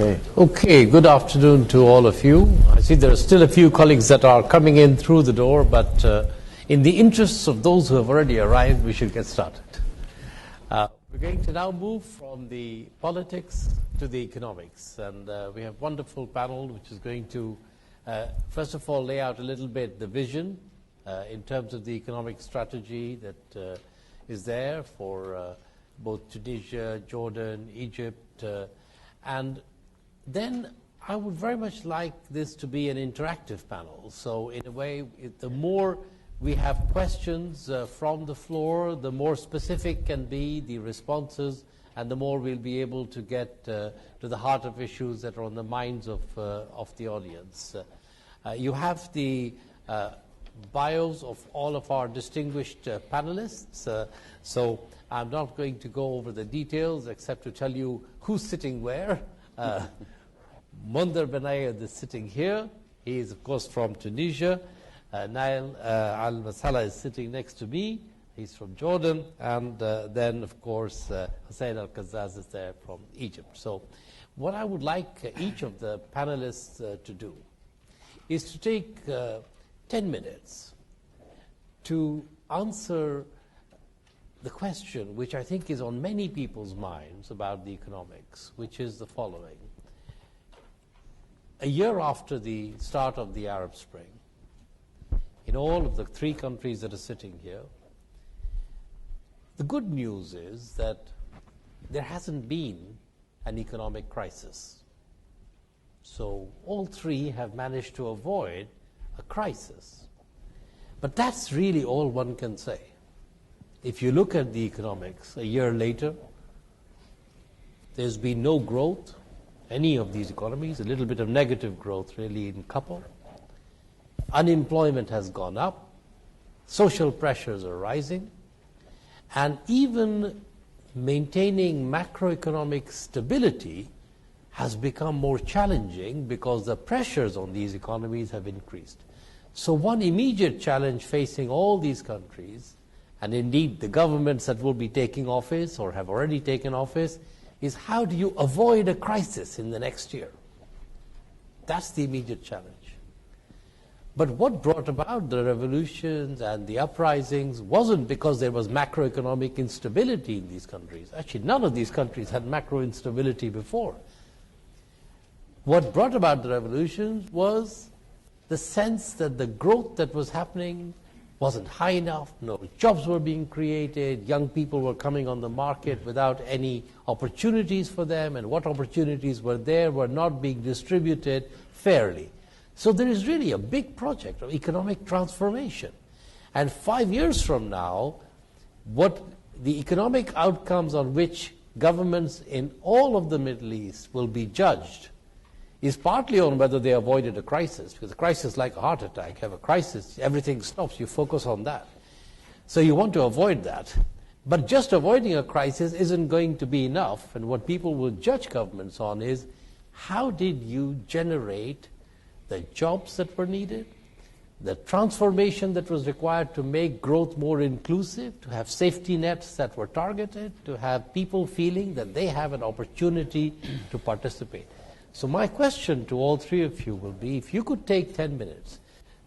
Okay, good afternoon to all of you. I see there are still a few colleagues that are coming in through the door, but in the interests of those who have already arrived, we should get started. We're going to now move from the politics to the economics, and we have a wonderful panel which is going to, first of all, lay out a little bit the vision in terms of the economic strategy that is there for both Tunisia, Jordan, Egypt, and then I would very much like this to be an interactive panel. So in a way, the more we have questions from the floor, the more specific can be the responses, and the more we'll be able to get to the heart of issues that are on the minds of the audience. You have the bios of all of our distinguished panelists, so I'm not going to go over the details except to tell you who's sitting where. Mondar Benayed is sitting here. He is, of course, from Tunisia. Nail al-masalha is sitting next to me. He's from Jordan. And then, of course, Hussein al-Kazzaz is there from Egypt. So what I would like each of the panelists to do is to take 10 minutes to answer the question which I think is on many people's minds about the economics, which is the following. A year after the start of the Arab Spring, in all of the three countries that are sitting here, the good news is that there hasn't been an economic crisis. So all three have managed to avoid a crisis. But that's really all one can say. If you look at the economics a year later, there's been no growth, any of these economies, a little bit of negative growth really in couple. Unemployment has gone up, social pressures are rising, and even maintaining macroeconomic stability has become more challenging because the pressures on these economies have increased. So one immediate challenge facing all these countries, and indeed the governments that will be taking office or have already taken office, is how do you avoid a crisis in the next year? That's the immediate challenge. But what brought about the revolutions and the uprisings wasn't because there was macroeconomic instability in these countries. Actually, none of these countries had macro instability before. What brought about the revolutions was the sense that the growth that was happening wasn't high enough, no jobs were being created, young people were coming on the market without any opportunities for them, and what opportunities were there were not being distributed fairly. So there is really a big project of economic transformation. And 5 years from now, what the economic outcomes on which governments in all of the Middle East will be judged is partly on whether they avoided a crisis, because a crisis is like a heart attack. You have a crisis, everything stops, you focus on that. So you want to avoid that. But just avoiding a crisis isn't going to be enough, and what people will judge governments on is how did you generate the jobs that were needed, the transformation that was required to make growth more inclusive, to have safety nets that were targeted, to have people feeling that they have an opportunity to participate. So my question to all three of you will be, if you could take 10 minutes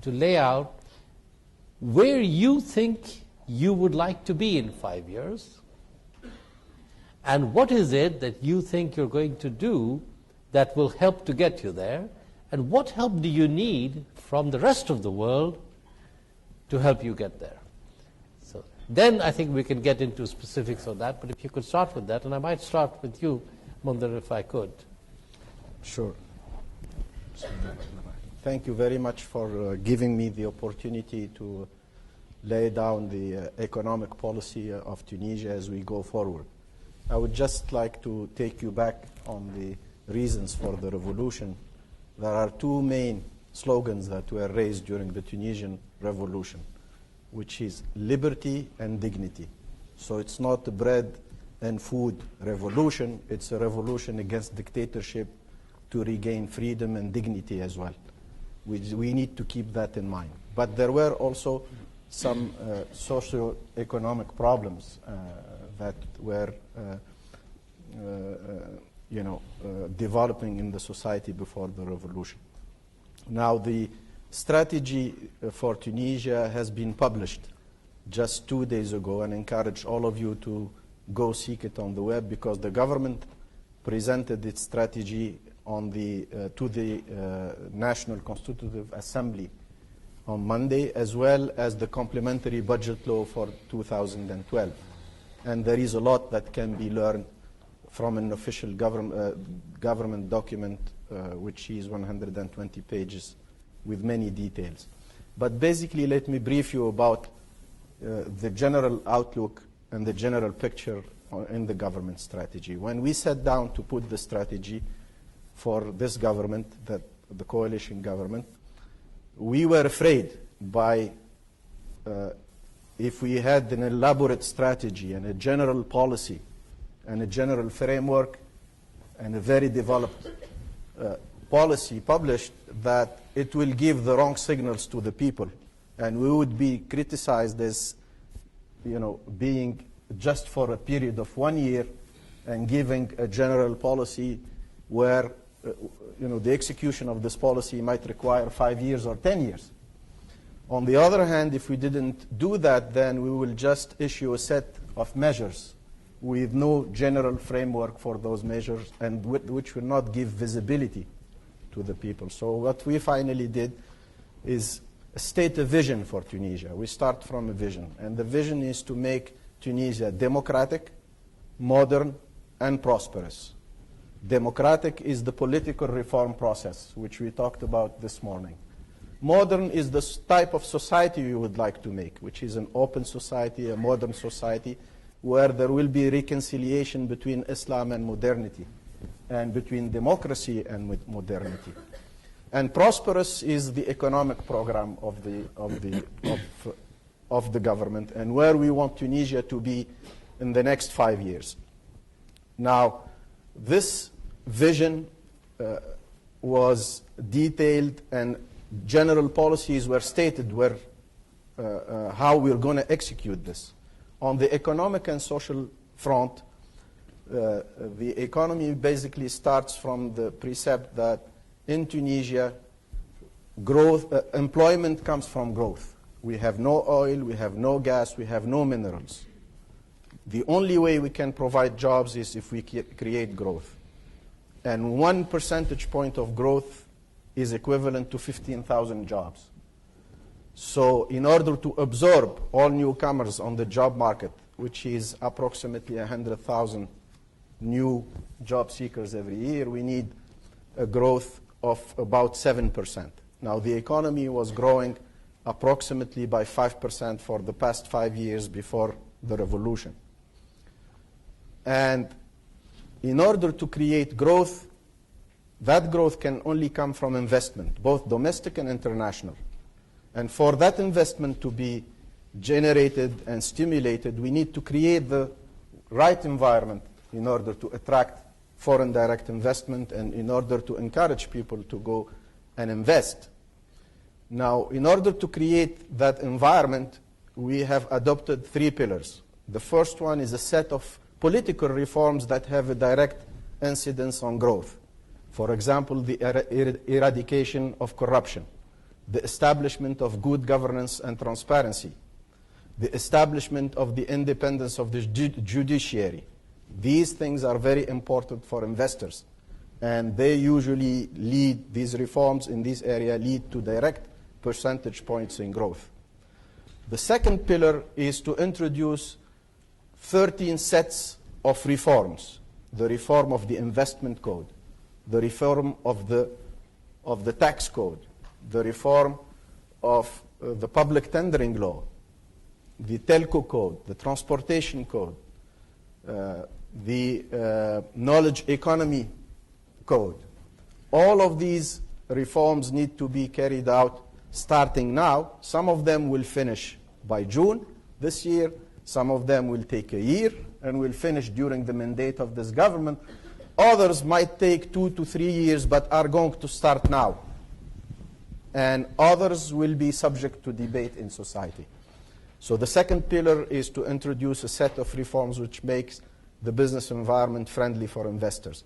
to lay out where you think you would like to be in 5 years, and what is it that you think you're going to do that will help to get you there, and what help do you need from the rest of the world to help you get there? So then I think we can get into specifics on that, but if you could start with that, and I might start with you, Mondar, if I could. Sure. Thank you very much for giving me the opportunity to lay down the economic policy of Tunisia as we go forward. I would just like to take you back on the reasons for the revolution. There are two main slogans that were raised during the Tunisian revolution, which is liberty and dignity. So it's not a bread and food revolution, it's a revolution against dictatorship, to regain freedom and dignity as well. We need to keep that in mind. But there were also some socio-economic problems that were developing in the society before the revolution. Now, the strategy for Tunisia has been published just 2 days ago, and I encourage all of you to go seek it on the web, because the government presented its strategy to the National Constitutive Assembly on Monday, as well as the complementary budget law for 2012. And there is a lot that can be learned from an official government document, which is 120 pages with many details. But basically, let me brief you about the general outlook and the general picture in the government strategy. When we sat down to put the strategy for this government, the coalition government, we were afraid if we had an elaborate strategy and a general policy and a general framework and a very developed policy published, that it will give the wrong signals to the people, and we would be criticized as being just for a period of 1 year and giving a general policy where the execution of this policy might require 5 years or 10 years. On the other hand, if we didn't do that, then we will just issue a set of measures with no general framework for those measures, and which will not give visibility to the people. So what we finally did is state a vision for Tunisia. We start from a vision, and the vision is to make Tunisia democratic, modern, and prosperous. Democratic is the political reform process, which we talked about this morning. Modern is the type of society we would like to make, which is an open society, a modern society, where there will be reconciliation between Islam and modernity, and between democracy and modernity. And prosperous is the economic program of the government, and where we want Tunisia to be in the next 5 years. Now, this vision was detailed, and general policies were stated how we're going to execute this. On the economic and social front, the economy basically starts from the precept that in Tunisia, employment comes from growth. We have no oil, we have no gas, we have no minerals. The only way we can provide jobs is if we create growth. And 1 percentage point of growth is equivalent to 15,000 jobs. So in order to absorb all newcomers on the job market, which is approximately 100,000 new job seekers every year, we need a growth of about 7%. Now, the economy was growing approximately by 5% for the past 5 years before the revolution. And in order to create growth, that growth can only come from investment, both domestic and international. And for that investment to be generated and stimulated, we need to create the right environment in order to attract foreign direct investment and in order to encourage people to go and invest. Now, in order to create that environment, we have adopted 3 pillars. The first one is a set of political reforms that have a direct incidence on growth. For example, the eradication of corruption, the establishment of good governance and transparency, the establishment of the independence of the judiciary. These things are very important for investors, and they usually lead, these reforms in this area lead to direct percentage points in growth. The second pillar is to introduce 13 sets of reforms. The reform of the investment code, the reform of the tax code, the reform of the public tendering law, the telco code, the transportation code, the knowledge economy code. All of these reforms need to be carried out starting now. Some of them will finish by June this year. Some of them will take a year and will finish during the mandate of this government. Others might take 2 to 3 years but are going to start now. And others will be subject to debate in society. So the second pillar is to introduce a set of reforms which makes the business environment friendly for investors.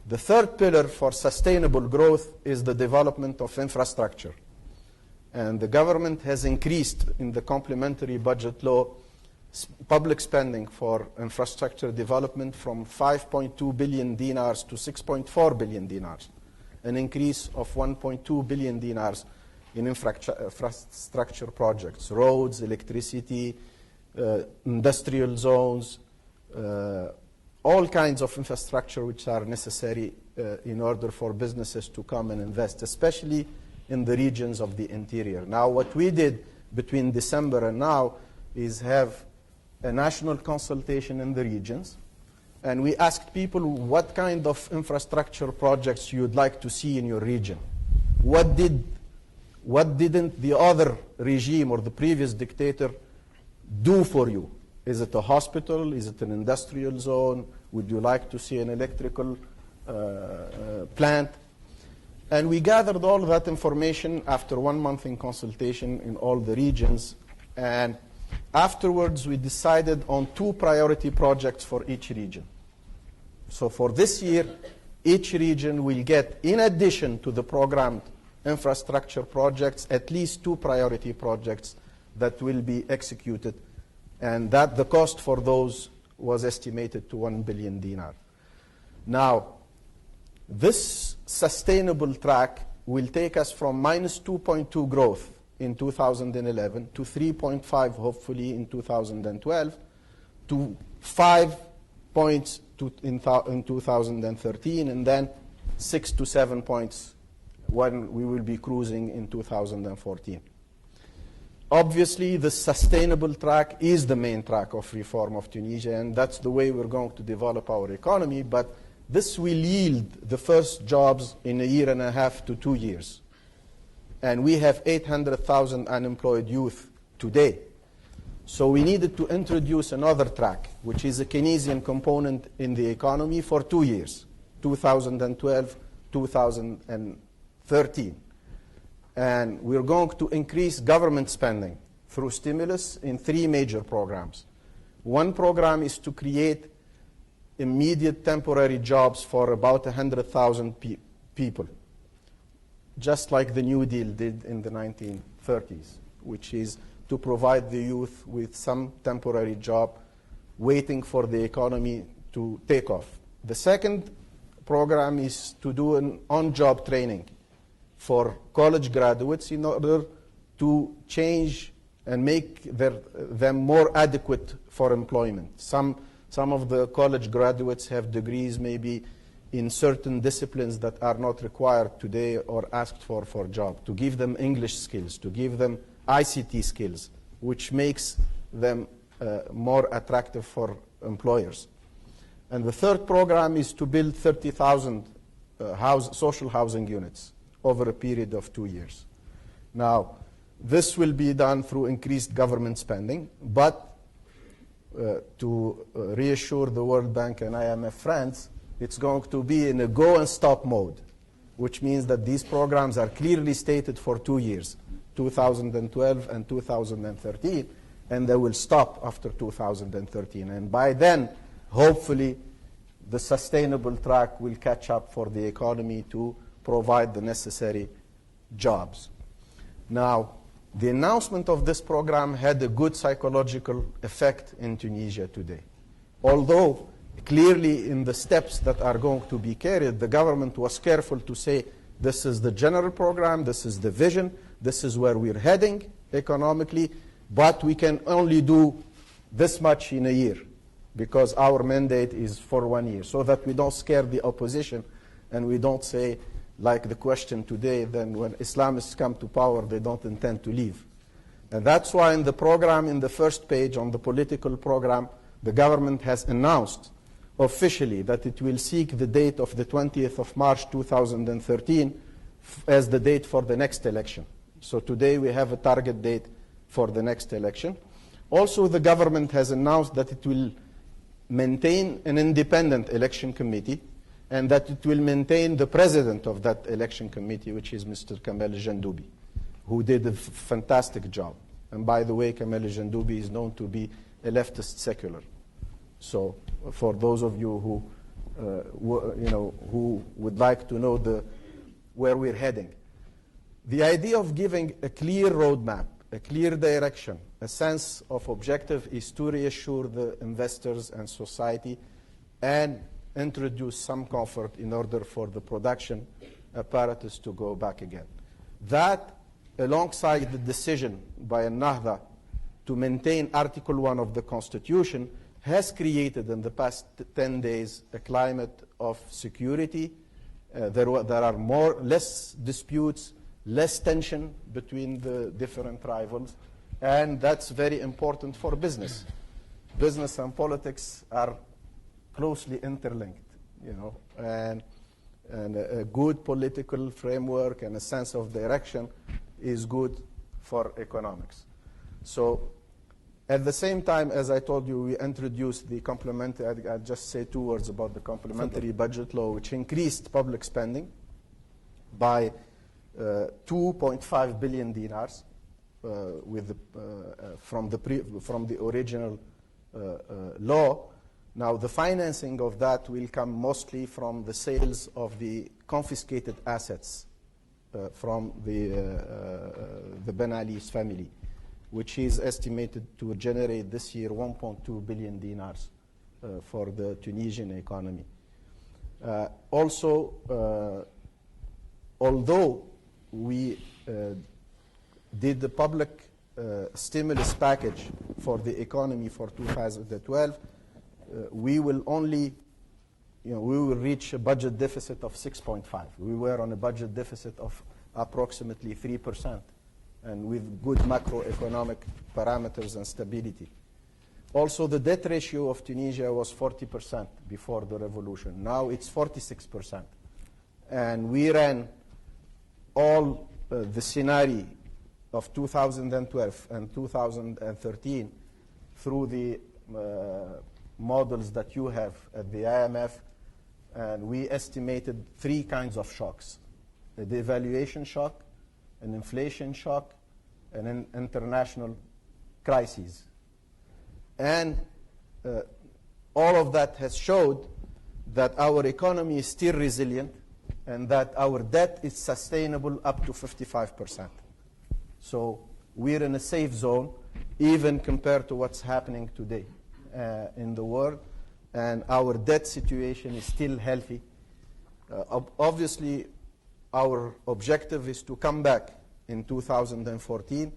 The third pillar for sustainable growth is the development of infrastructure. And the government has increased in the complementary budget law public spending for infrastructure development from 5.2 billion dinars to 6.4 billion dinars, an increase of 1.2 billion dinars in infrastructure projects, roads, electricity, industrial zones, all kinds of infrastructure which are necessary in order for businesses to come and invest, especially in the regions of the interior. Now, what we did between December and now is have a national consultation in the regions, and we asked people what kind of infrastructure projects you'd like to see in your region. What didn't the other regime or the previous dictator do for you? Is it a hospital? Is it an industrial zone? Would you like to see an electrical plant? And we gathered all that information after 1 month in consultation in all the regions. And afterwards, we decided on 2 priority projects for each region. So for this year, each region will get, in addition to the programmed infrastructure projects, at least 2 priority projects that will be executed. And that the cost for those was estimated to 1 billion dinar. Now, this sustainable track will take us from minus 2.2 growth in 2011 to 3.5 hopefully in 2012 to 5 points in 2013, and then 6 to 7 points when we will be cruising in 2014. Obviously, the sustainable track is the main track of reform of Tunisia, and that's the way we're going to develop our economy, but this will yield the first jobs in 1.5 to 2 years. And we have 800,000 unemployed youth today. So we needed to introduce another track, which is a Keynesian component in the economy for 2 years, 2012, 2013. And we're going to increase government spending through stimulus in 3 major programs. One program is to create immediate temporary jobs for about 100,000 people, just like the New Deal did in the 1930s, which is to provide the youth with some temporary job waiting for the economy to take off. The second program is to do an on-job training for college graduates in order to change and make them more adequate for employment. Some of the college graduates have degrees maybe in certain disciplines that are not required today or asked for job, to give them English skills, to give them ICT skills, which makes them more attractive for employers. And the third program is to build 30,000 social housing units over a period of 2 years. Now, this will be done through increased government spending, but to reassure the World Bank and IMF friends, it's going to be in a go and stop mode, which means that these programs are clearly stated for 2 years, 2012 and 2013, and they will stop after 2013. And by then, hopefully, the sustainable track will catch up for the economy to provide the necessary jobs. Now, the announcement of this program had a good psychological effect in Tunisia today. Although, clearly in the steps that are going to be carried, the government was careful to say, this is the general program, this is the vision, this is where we're heading economically, but we can only do this much in a year because our mandate is for 1 year, so that we don't scare the opposition and we don't say, like the question today, then when Islamists come to power, they don't intend to leave. And that's why in the program, in the first page on the political program, the government has announced officially that it will seek the date of the 20th of March 2013 as the date for the next election. So today we have a target date for the next election. Also, the government has announced that it will maintain an independent election committee and that it will maintain the president of that election committee, which is Mr. Kamel Jandoubi, who did a fantastic job. And by the way, Kamel Jandoubi is known to be a leftist secular. So for those of you who who would like to know where we're heading. The idea of giving a clear roadmap, a clear direction, a sense of objective is to reassure the investors and society and introduce some comfort in order for the production apparatus to go back again. That, alongside the decision by Al-Nahda to maintain Article 1 of the Constitution, has created in the past 10 days a climate of security. There are less disputes, less tension between the different rivals, and that's very important for business. Business and politics are closely interlinked, and a good political framework and a sense of direction is good for economics. So at the same time, as I told you, we introduced the complementary, I'll just say 2 words about the complementary budget law, which increased public spending by 2.5 billion dinars from the original law. Now, the financing of that will come mostly from the sales of the confiscated assets from the Ben Ali's family, which is estimated to generate this year 1.2 billion dinars for the Tunisian economy. Although we did the public stimulus package for the economy for 2012, we will only, we will reach a budget deficit of 6.5. We were on a budget deficit of approximately 3%, and with good macroeconomic parameters and stability. Also, the debt ratio of Tunisia was 40% before the revolution. Now it's 46%. And we ran all the scenario of 2012 and 2013 through the models that you have at the IMF, and we estimated 3 kinds of shocks: a devaluation shock, an inflation shock, and an international crisis. And all of that has showed that our economy is still resilient and that our debt is sustainable up to 55%. So we're in a safe zone, even compared to what's happening today in the world, and our debt situation is still healthy. Obviously, our objective is to come back in 2014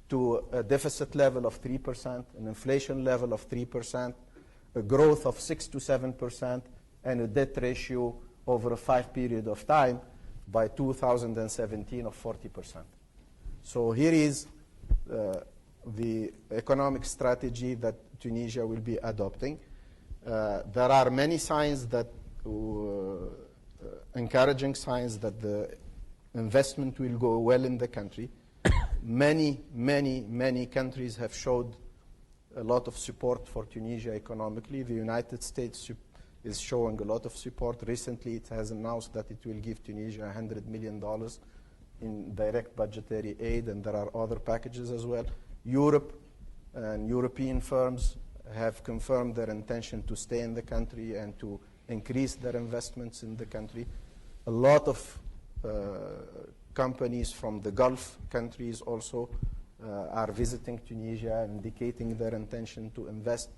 to a deficit level of 3%, an inflation level of 3%, a growth of 6 to 7%, and a debt ratio over a 5 period of time by 2017 of 40%. So here is the economic strategy that Tunisia will be adopting. There are many signs that, encouraging signs that the investment will go well in the country. Many countries have showed a lot of support for Tunisia economically. The United States is showing a lot of support. Recently, it has announced that it will give Tunisia $100 million in direct budgetary aid, and there are other packages as well. Europe and European firms have confirmed their intention to stay in the country and to increase their investments in the country. A lot of companies from the Gulf countries also are visiting Tunisia, indicating their intention to invest.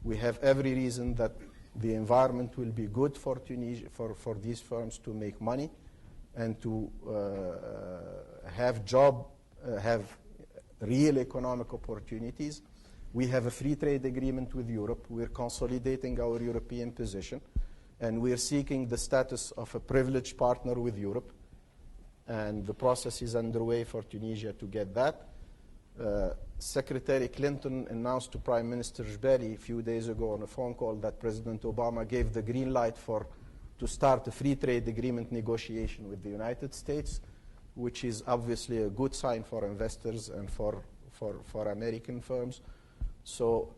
We have every reason that the environment will be good for Tunisia, for these firms to make money and to have real economic opportunities. We have a free trade agreement with Europe. We're consolidating our European position, and we're seeking the status of a privileged partner with Europe. And the process is underway for Tunisia to get that. Secretary Clinton announced to Prime Minister Jbeli a few days ago on a phone call that President Obama gave the green light to start a free trade agreement negotiation with the United States, which is obviously a good sign for investors and for American firms. So,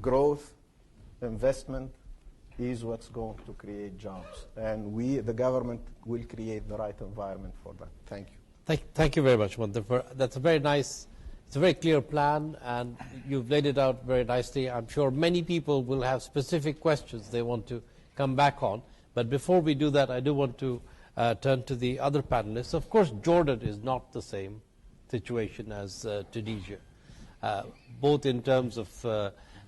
growth, investment is what's going to create jobs. And the government, will create the right environment for that. Thank you. Thank you very much, Monte. That's a very nice It's a very clear plan, and you've laid it out very nicely. I'm sure many people will have specific questions they want to come back on. But before we do that, I do want to turn to the other panelists. Of course, Jordan is not the same situation as Tunisia, both in terms of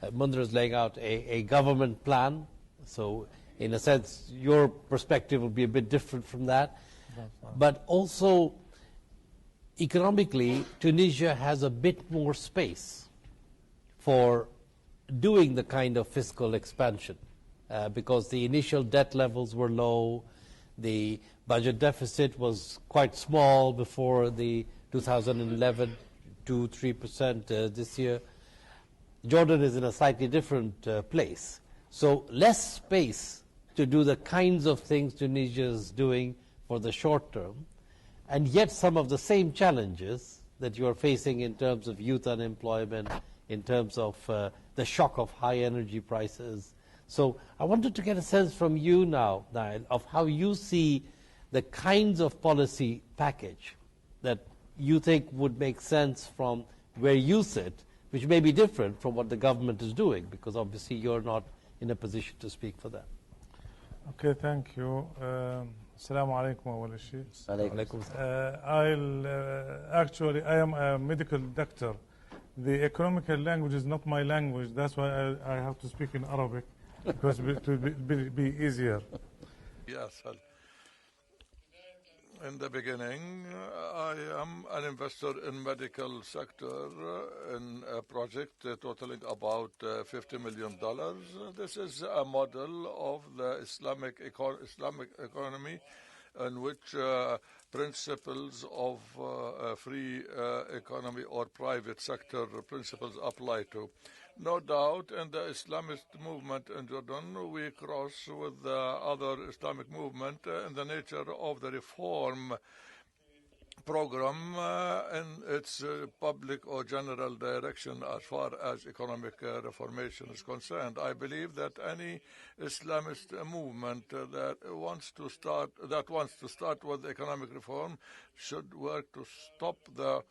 Mundra is laying out a government plan. So in a sense, your perspective will be a bit different from that. But also, economically, Tunisia has a bit more space for doing the kind of fiscal expansion because the initial debt levels were low, the budget deficit was quite small before the 2011 to 3% this year. Jordan is in a slightly different place. So less space to do the kinds of things Tunisia is doing for the short term, and yet some of the same challenges that you are facing in terms of youth unemployment, in terms of the shock of high energy prices. So I wanted to get a sense from you now, Nael, of how you see the kinds of policy package that you think would make sense from where you sit, which may be different from what the government is doing, because obviously you're not in a position to speak for them. Okay, thank you. Assalamu alaikum wa Alaikum. Actually, I am a medical doctor. The economical language is not my language. That's why I have to speak in Arabic, because it will be easier. Yes. In the beginning, I am an investor in medical sector in a project totaling about $50 million. This is a model of the Islamic economy in which principles of free economy or private sector principles apply to. No doubt, in the Islamist movement in Jordan, we cross with the other Islamic movement in the nature of the reform program in its public or general direction as far as economic reformation is concerned. I believe that any Islamist movement that wants to start with economic reform should work to stop the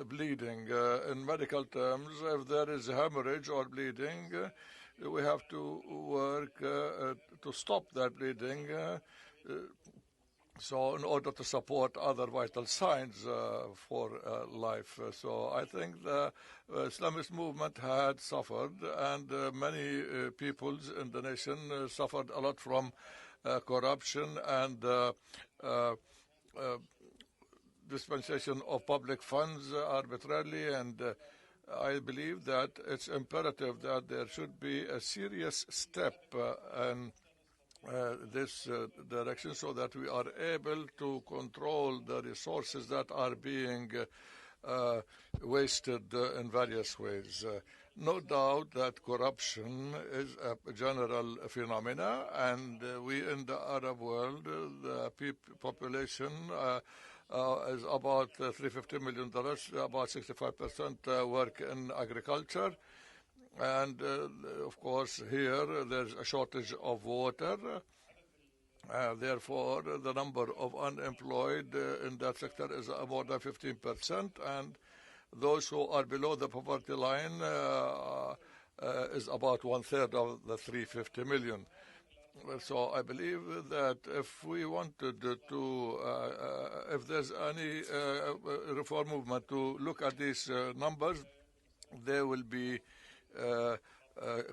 bleeding. In medical terms, if there is hemorrhage or bleeding, we have to work to stop that bleeding. So in order to support other vital signs for life. So I think the Islamist movement had suffered, and many peoples in the nation suffered a lot from corruption and dispensation of public funds arbitrarily, and I believe that it's imperative that there should be a serious step in this direction so that we are able to control the resources that are being wasted in various ways. No doubt that corruption is a general phenomena, and we in the Arab world, the population is about $350 million, about 65% work in agriculture. And of course, here there's a shortage of water. Therefore, the number of unemployed in that sector is more than 15%, and those who are below the poverty line is about 1/3 of the 350 million. So I believe that if we wanted to, if there's any reform movement to look at these numbers, they will be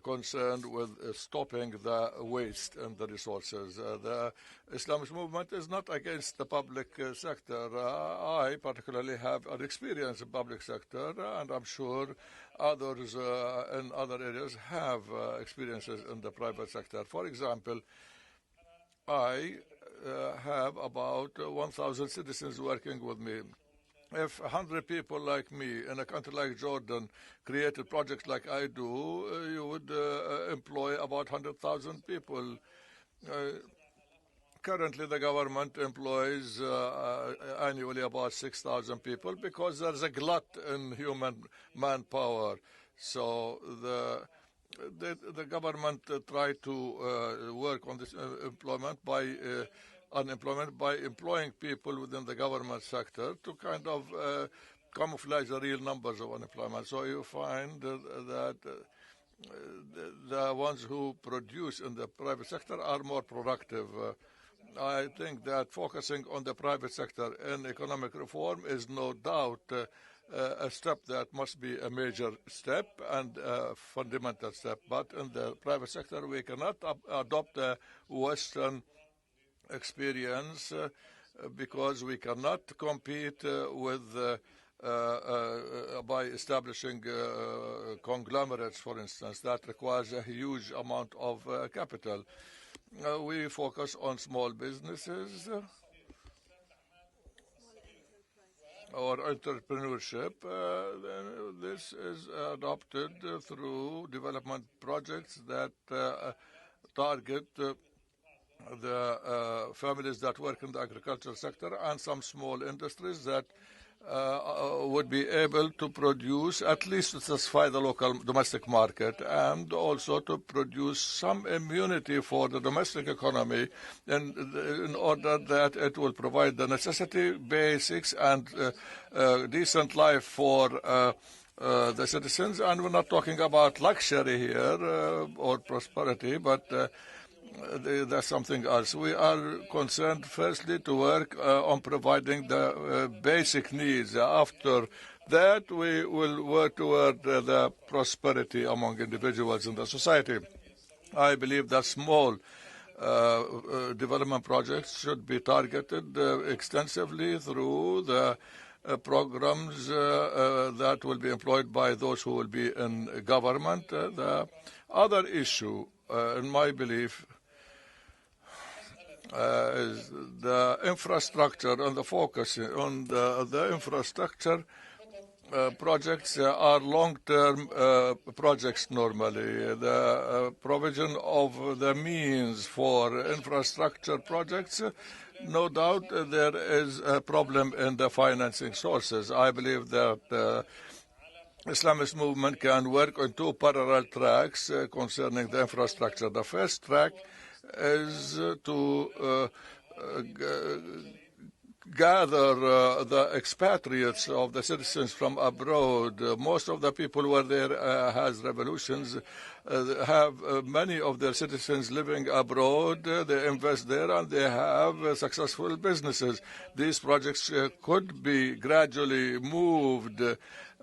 concerned with stopping the waste in the resources. The Islamist movement is not against the public sector. I particularly have an experience in public sector, and I'm sure others in other areas have experiences in the private sector. For example, I have about 1,000 citizens working with me. If 100 people like me in a country like Jordan created projects like I do, you would employ about 100,000 people. Currently, the government employs annually about 6,000 people because there's a glut in human manpower. So the government tried to work on this employment by unemployment by employing people within the government sector to kind of camouflage the real numbers of unemployment. So you find that the ones who produce in the private sector are more productive. I think that focusing on the private sector in economic reform is no doubt a step that must be a major step and a fundamental step. But in the private sector, we cannot adopt a Western experience because we cannot compete by establishing conglomerates, for instance. That requires a huge amount of capital. We focus on small businesses or entrepreneurship. This is adopted through development projects that target the families that work in the agricultural sector and some small industries that would be able to produce, at least to satisfy the local domestic market, and also to produce some immunity for the domestic economy in order that it will provide the necessity, basics, and decent life for the citizens. And we're not talking about luxury here or prosperity, but that's something else. We are concerned firstly to work on providing the basic needs. After that, we will work toward the prosperity among individuals in the society. I believe that small development projects should be targeted extensively through the programs that will be employed by those who will be in government. The other issue, in my belief, is the infrastructure and the focus on the infrastructure projects are long-term projects normally. The provision of the means for infrastructure projects, no doubt there is a problem in the financing sources. I believe that the Islamist movement can work on two parallel tracks concerning the infrastructure. The first track is to gather the expatriates of the citizens from abroad. Most of the people where there has revolutions have many of their citizens living abroad. They invest there and they have successful businesses. These projects could be gradually moved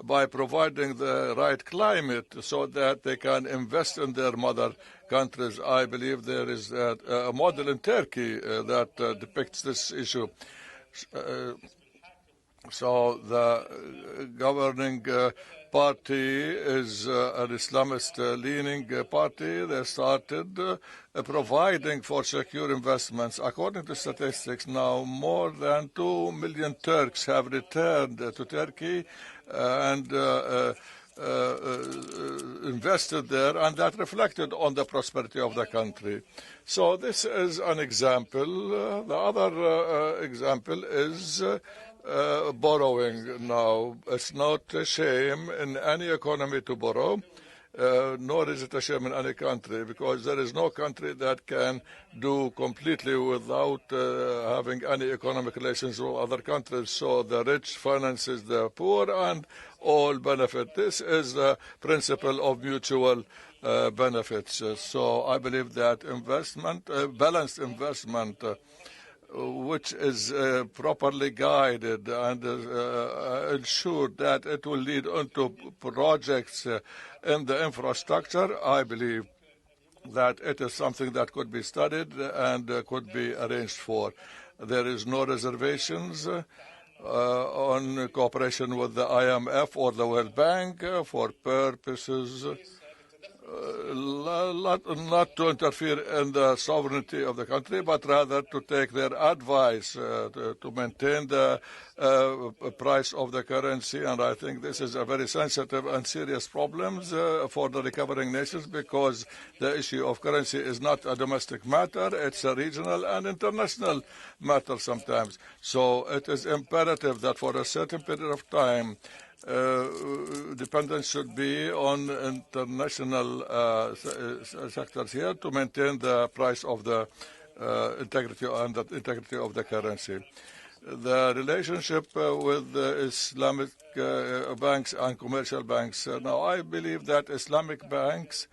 by providing the right climate so that they can invest in their mother countries. I believe there is a model in Turkey that depicts this issue. So the governing party is an Islamist-leaning party. They started providing for secure investments. According to statistics, now more than 2 million Turks have returned to Turkey and invested there, and that reflected on the prosperity of the country. So this is an example. The other example is borrowing now. It's not a shame in any economy to borrow, nor is it a shame in any country, because there is no country that can do completely without having any economic relations with other countries. So the rich finances the poor and all benefit. This is the principle of mutual benefits. So I believe that investment, balanced investment, which is properly guided and ensured that it will lead into projects in the infrastructure, I believe that it is something that could be studied and could be arranged for. There is no reservations on cooperation with the IMF or the World Bank for purposes not to interfere in the sovereignty of the country, but rather to take their advice to maintain the price of the currency. And I think this is a very sensitive and serious problem for the recovering nations, because the issue of currency is not a domestic matter, it's a regional and international matter sometimes. So it is imperative that for a certain period of time, dependence should be on international sectors here to maintain the price of the integrity and the integrity of the currency. The relationship with Islamic banks and commercial banks. Now, I believe that Islamic banks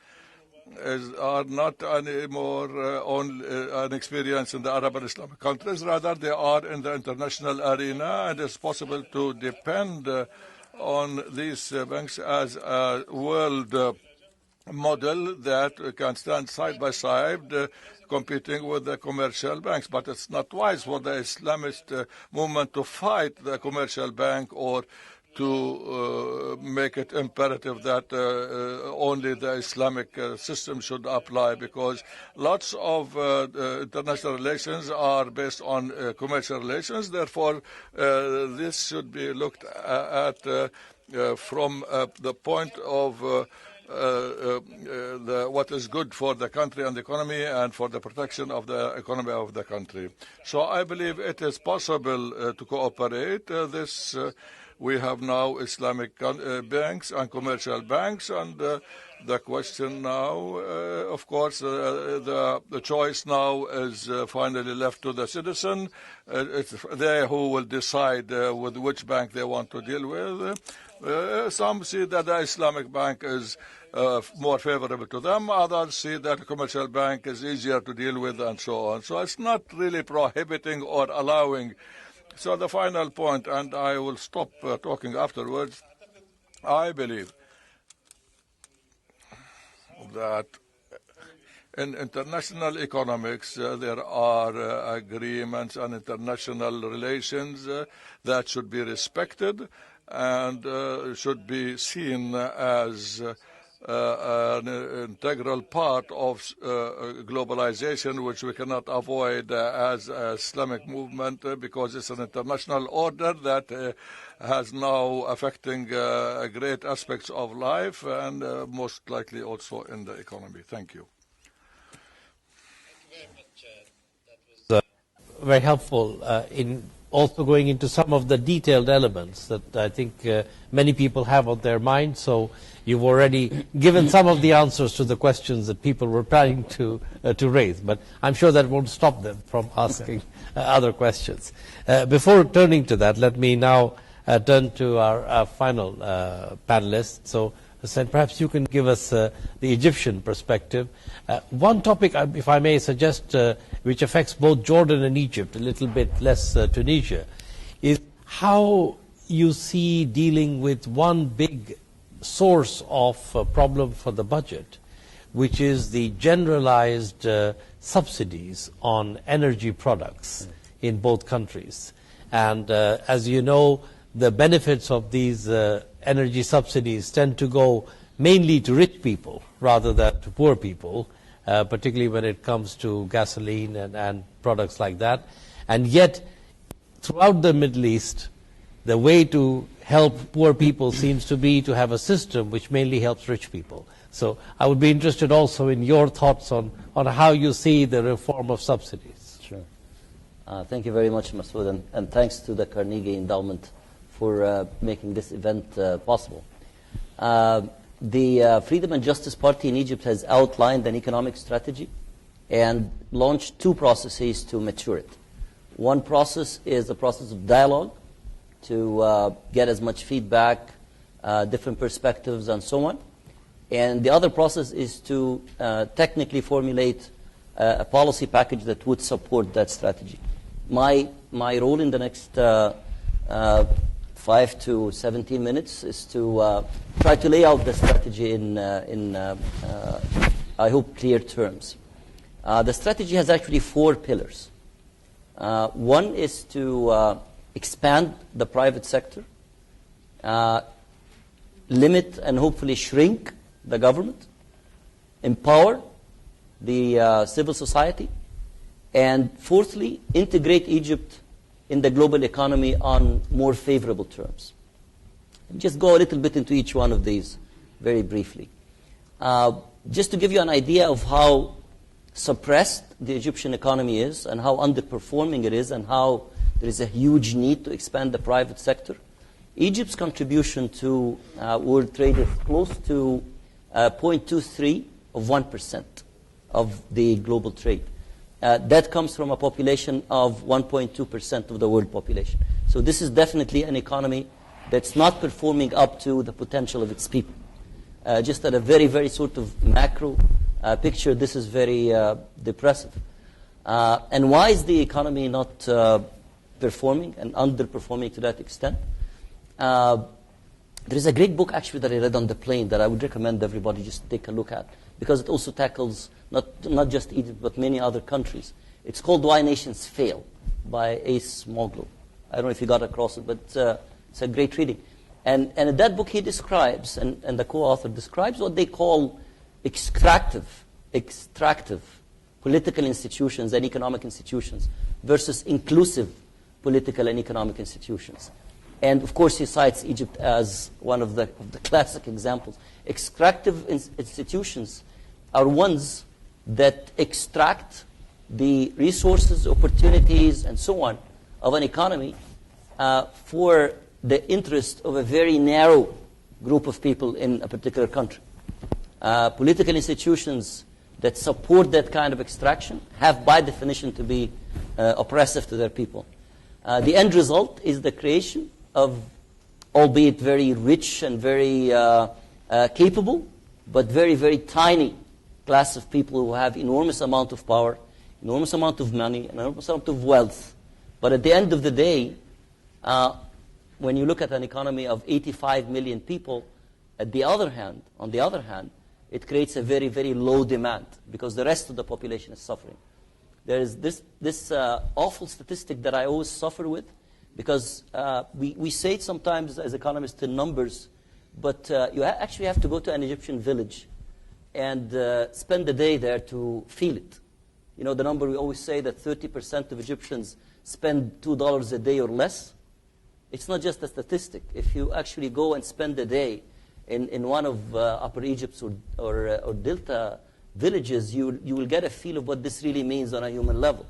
are not anymore only an experience in the Arab and Islamic countries. Rather, they are in the international arena, and it's possible to depend on these banks as a world model that can stand side by side competing with the commercial banks. But it's not wise for the Islamist movement to fight the commercial bank or to make it imperative that only the Islamic system should apply, because lots of international relations are based on commercial relations. Therefore, this should be looked at from the point of what is good for the country and the economy and for the protection of the economy of the country. So I believe it is possible to cooperate. We have now Islamic banks and commercial banks, and the question now, of course, the choice now is finally left to the citizen. It's they who will decide with which bank they want to deal with. Some see that the Islamic bank is more favorable to them. Others see that a commercial bank is easier to deal with, and so on. So it's not really prohibiting or allowing. So the final point, and I will stop talking afterwards, I believe that in international economics there are agreements and international relations that should be respected and should be seen as an integral part of globalization, which we cannot avoid as an Islamic movement, because it's an international order that has now affecting great aspects of life and most likely also in the economy. Thank you. Thank you very much. That was very helpful in also going into some of the detailed elements that I think many people have on their mind. So you've already given some of the answers to the questions that people were trying to raise, but I'm sure that won't stop them from asking other questions. Before turning to that, let me now turn to our final panelist. So, Hussein, perhaps you can give us the Egyptian perspective. One topic, if I may suggest, which affects both Jordan and Egypt, a little bit less Tunisia, is how you see dealing with one big source of problem for the budget, which is the generalized subsidies on energy products in both countries. And as you know, the benefits of these energy subsidies tend to go mainly to rich people rather than to poor people, particularly when it comes to gasoline and products like that. And yet, throughout the Middle East, the way to help poor people seems to be to have a system which mainly helps rich people. So I would be interested also in your thoughts on how you see the reform of subsidies. Sure. Thank you very much, Masood, and thanks to the Carnegie Endowment for making this event possible. The Freedom and Justice Party in Egypt has outlined an economic strategy and launched two processes to mature it. One process is the process of dialogue, to get as much feedback, different perspectives, and so on. And the other process is to technically formulate a policy package that would support that strategy. My role in the next 5 to 17 minutes is to try to lay out the strategy in I hope, clear terms. The strategy has actually 4 pillars. One is to expand the private sector, limit and hopefully shrink the government, empower the civil society, and fourthly, integrate Egypt in the global economy on more favorable terms. Just go a little bit into each one of these very briefly. Just to give you an idea of how suppressed the Egyptian economy is and how underperforming it is and how there is a huge need to expand the private sector. Egypt's contribution to world trade is close to 0.23 of 1% of the global trade. That comes from a population of 1.2% of the world population. So this is definitely an economy that's not performing up to the potential of its people. Just at a very, very sort of macro picture, this is very depressive. And why is the economy not performing and underperforming to that extent? There is a great book actually that I read on the plane that I would recommend everybody just take a look at, because it also tackles not just Egypt but many other countries. It's called Why Nations Fail by Ace Moglu. I don't know if you got across it, but it's a great reading. And in that book he describes, and the co-author describes what they call extractive political institutions and economic institutions versus inclusive political and economic institutions. And of course he cites Egypt as one of the classic examples. Extractive institutions are ones that extract the resources, opportunities, and so on of an economy for the interest of a very narrow group of people in a particular country. Political institutions that support that kind of extraction have by definition to be oppressive to their people. The end result is the creation of, albeit very rich and very capable, but very, very tiny class of people who have enormous amount of power, enormous amount of money, enormous amount of wealth. But at the end of the day, when you look at an economy of 85 million people, on the other hand, it creates a very, very low demand because the rest of the population is suffering. There is this awful statistic that I always suffer with, because we say it sometimes as economists in numbers, but you actually have to go to an Egyptian village and spend the day there to feel it. You know the number we always say that 30% of Egyptians spend $2 a day or less? It's not just a statistic. If you actually go and spend a day in one of Upper Egypt's or Delta villages, you will get a feel of what this really means on a human level.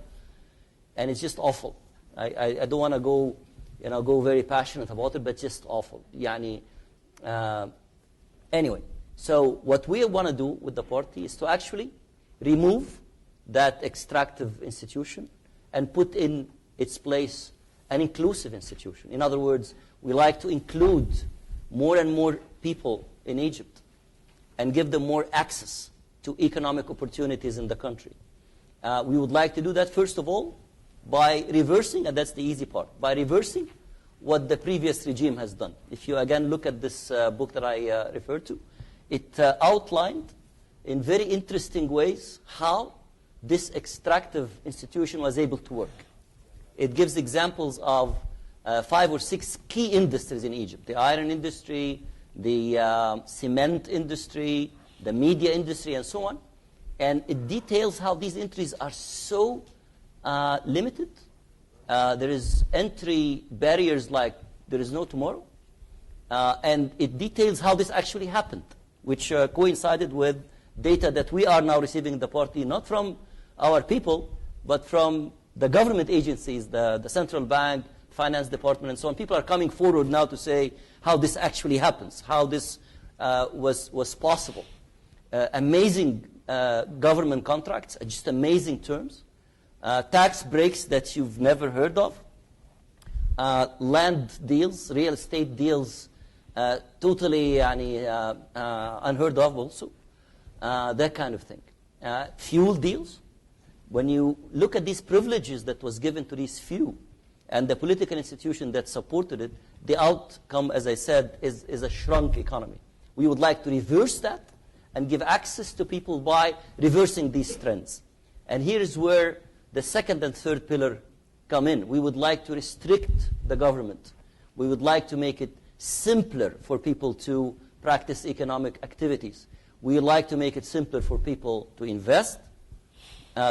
And it's just awful. I don't want to go very passionate about it, but just awful. Anyway, so what we want to do with the party is to actually remove that extractive institution and put in its place an inclusive institution. In other words, we like to include more and more people in Egypt and give them more access to economic opportunities in the country. We would like to do that, first of all, by reversing, and that's the easy part, by reversing what the previous regime has done. If you again look at this book that I referred to, it outlined in very interesting ways how this extractive institution was able to work. It gives examples of 5 or 6 key industries in Egypt: the iron industry, the cement industry, the media industry, and so on. And it details how these industries are so limited. There is entry barriers like there is no tomorrow. And it details how this actually happened, which coincided with data that we are now receiving in the party, not from our people, but from the government agencies, the central bank, finance department, and so on. People are coming forward now to say how this actually happens, how this was possible. Amazing government contracts, just amazing terms. Tax breaks that you've never heard of. Land deals, real estate deals, totally unheard of also. That kind of thing. Fuel deals. When you look at these privileges that was given to these few and the political institution that supported it, the outcome, as I said, is a shrunk economy. We would like to reverse that and give access to people by reversing these trends. And here is where the second and third pillar come in. We would like to restrict the government. We would like to make it simpler for people to practice economic activities. We would like to make it simpler for people to invest.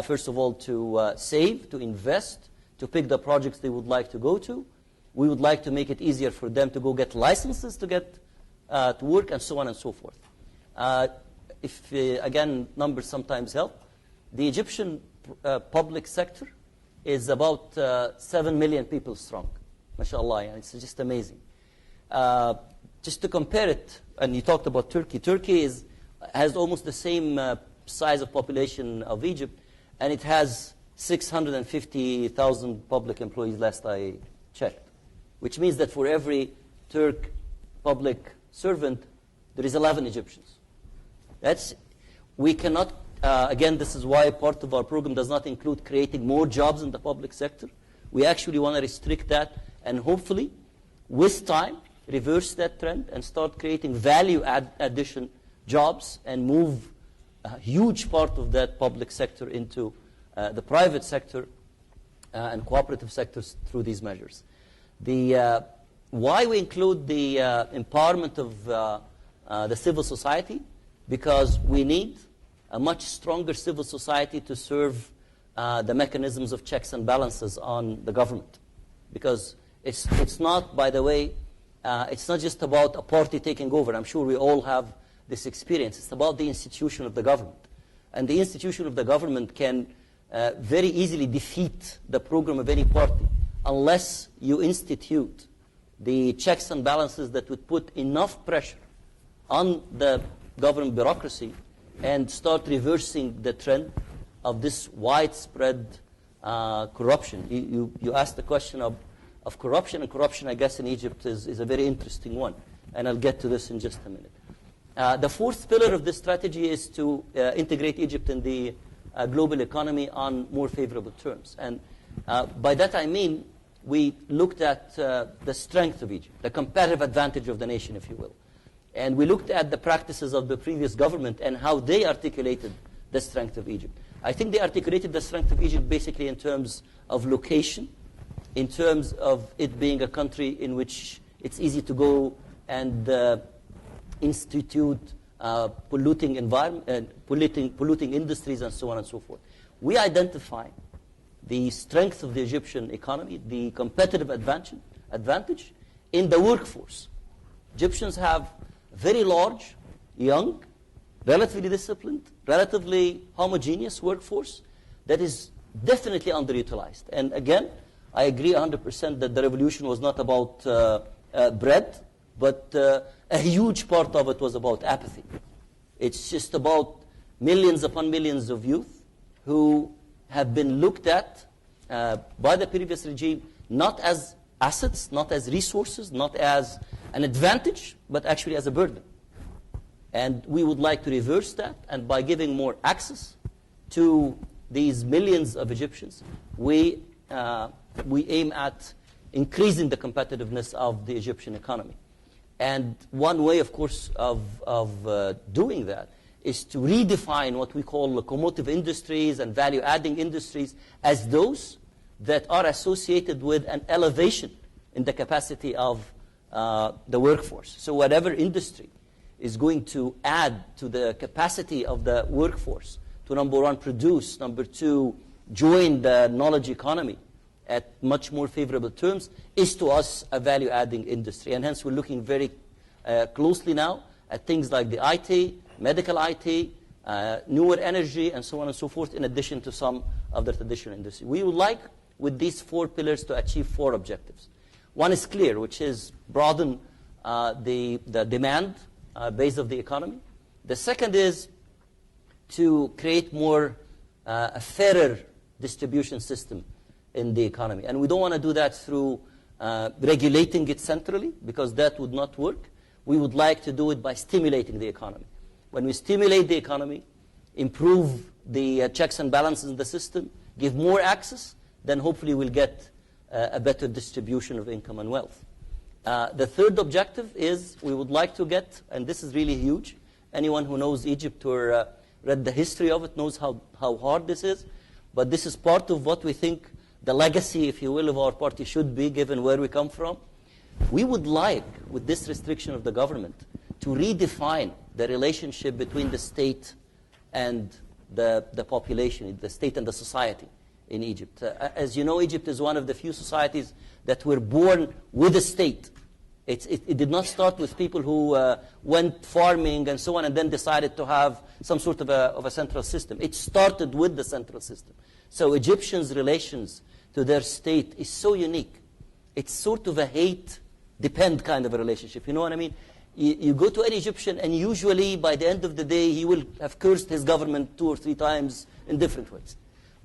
First of all, to save, to invest, to pick the projects they would like to go to. We would like to make it easier for them to go get licenses to get to work, and so on and so forth. Again, numbers sometimes help. The Egyptian public sector is about 7 million people strong. MashaAllah, it's just amazing. Just to compare it, and you talked about Turkey. Turkey has almost the same size of population of Egypt, and it has 650,000 public employees last I checked, which means that for every Turk public servant, there is 11 Egyptians. We cannot, again, this is why part of our program does not include creating more jobs in the public sector. We actually want to restrict that and hopefully, with time, reverse that trend and start creating value addition jobs and move a huge part of that public sector into the private sector and cooperative sectors through these measures. Why we include the empowerment of the civil society? Because we need a much stronger civil society to serve the mechanisms of checks and balances on the government. Because it's not, by the way, it's not just about a party taking over. I'm sure we all have this experience. It's about the institution of the government. And the institution of the government can very easily defeat the program of any party unless you institute the checks and balances that would put enough pressure on the government bureaucracy and start reversing the trend of this widespread corruption. You asked the question of corruption, and corruption, I guess, in Egypt is a very interesting one. And I'll get to this in just a minute. The fourth pillar of this strategy is to integrate Egypt in the global economy on more favorable terms. And by that I mean we looked at the strength of Egypt, the competitive advantage of the nation, if you will. And we looked at the practices of the previous government and how they articulated the strength of Egypt. I think they articulated the strength of Egypt basically in terms of location, in terms of it being a country in which it's easy to go and institute polluting environment, polluting industries, and so on and so forth. We identify the strength of the Egyptian economy, the competitive advantage in the workforce. Egyptians have very large, young, relatively disciplined, relatively homogeneous workforce that is definitely underutilized. And again, I agree 100% that the revolution was not about bread, but a huge part of it was about apathy. It's just about millions upon millions of youth who have been looked at by the previous regime not as assets, not as resources, not as an advantage, but actually as a burden. And we would like to reverse that, and by giving more access to these millions of Egyptians, we aim at increasing the competitiveness of the Egyptian economy. And one way, of course, of doing that is to redefine what we call locomotive industries and value-adding industries as those that are associated with an elevation in the capacity of the workforce. So whatever industry is going to add to the capacity of the workforce to, number one, produce, number two, join the knowledge economy at much more favorable terms, is to us a value-adding industry. And hence we're looking very closely now at things like the IT, medical IT, newer energy, and so on and so forth, in addition to some of the traditional industry. We would like, with these four pillars, to achieve four objectives. One is clear, which is broaden the demand base of the economy. The second is to create more a fairer distribution system in the economy. And we don't want to do that through regulating it centrally, because that would not work. We would like to do it by stimulating the economy. When we stimulate the economy, improve the checks and balances in the system, give more access, then hopefully we'll get a better distribution of income and wealth. The third objective is we would like to get, and this is really huge, anyone who knows Egypt or read the history of it knows how hard this is, but this is part of what we think the legacy, if you will, of our party should be, given where we come from. We would like, with this restriction of the government, to redefine the relationship between the state and the population, the state and the society in Egypt. As you know, Egypt is one of the few societies that were born with a state. It did not start with people who went farming and so on and then decided to have some sort of a central system. It started with the central system. So Egyptians' relations to their state is so unique. It's sort of a hate-depend kind of a relationship. You know what I mean? You go to any Egyptian, and usually by the end of the day, he will have cursed his government 2 or 3 times in different ways.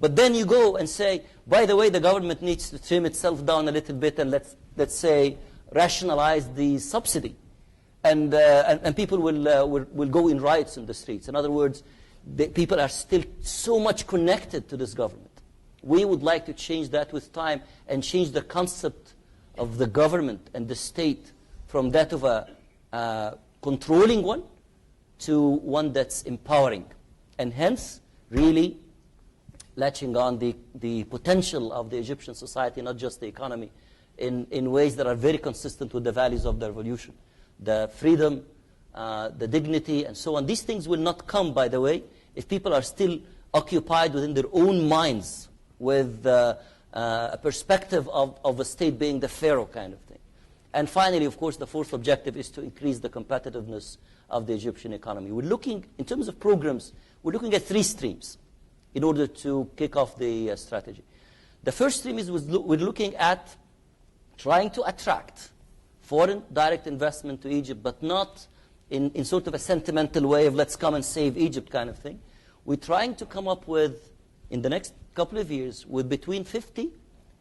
But then you go and say, by the way, the government needs to trim itself down a little bit and let's say rationalize the subsidy. And people will go in riots in the streets. In other words, people are still so much connected to this government. We would like to change that with time and change the concept of the government and the state from that of a controlling one to one that's empowering. And hence, really latching on the potential of the Egyptian society, not just the economy, in ways that are very consistent with the values of the revolution. The freedom, the dignity, and so on. These things will not come, by the way, if people are still occupied within their own minds with a perspective of a state being the pharaoh kind of thing. And finally, of course, the fourth objective is to increase the competitiveness of the Egyptian economy. We're looking, in terms of programs, we're looking at 3 streams in order to kick off the strategy. The first stream is we're looking at trying to attract foreign direct investment to Egypt, but not in sort of a sentimental way of let's come and save Egypt kind of thing. We're trying to come up with, in the next couple of years, with between 50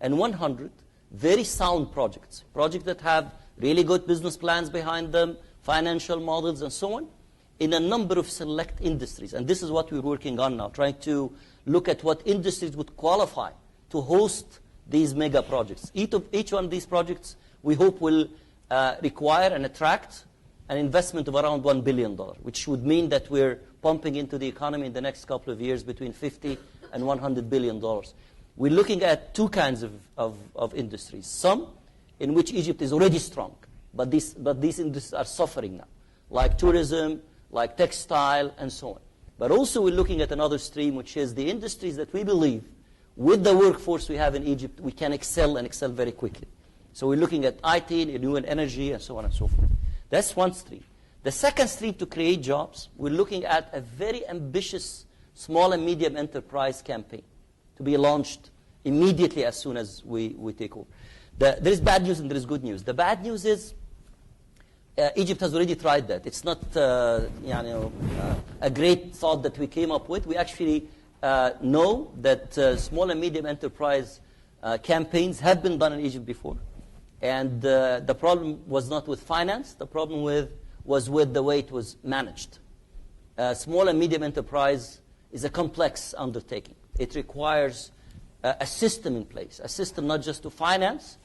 and 100 very sound projects that have really good business plans behind them, financial models, and so on, in a number of select industries. And this is what we're working on now, trying to look at what industries would qualify to host these mega projects. Each one of these projects, we hope, will require and attract an investment of around $1 billion, which would mean that we're pumping into the economy in the next couple of years between $50 and $100 billion. We're looking at 2 kinds of industries. Some in which Egypt is already strong, but these industries are suffering now, like tourism, like textile, and so on. But also we're looking at another stream, which is the industries that we believe, with the workforce we have in Egypt, we can excel and excel very quickly. So we're looking at IT, renewable energy, and so on and so forth. That's one stream. The second stream, to create jobs, we're looking at a very ambitious small and medium enterprise campaign to be launched immediately as soon as we take over. There is bad news and there is good news. The bad news is Egypt has already tried that. It's not a great thought that we came up with. We actually know that small and medium enterprise campaigns have been done in Egypt before. And the problem was not with finance. The problem was with the way it was managed. Small and medium enterprise is a complex undertaking. It requires a system in place, a system not just to finance,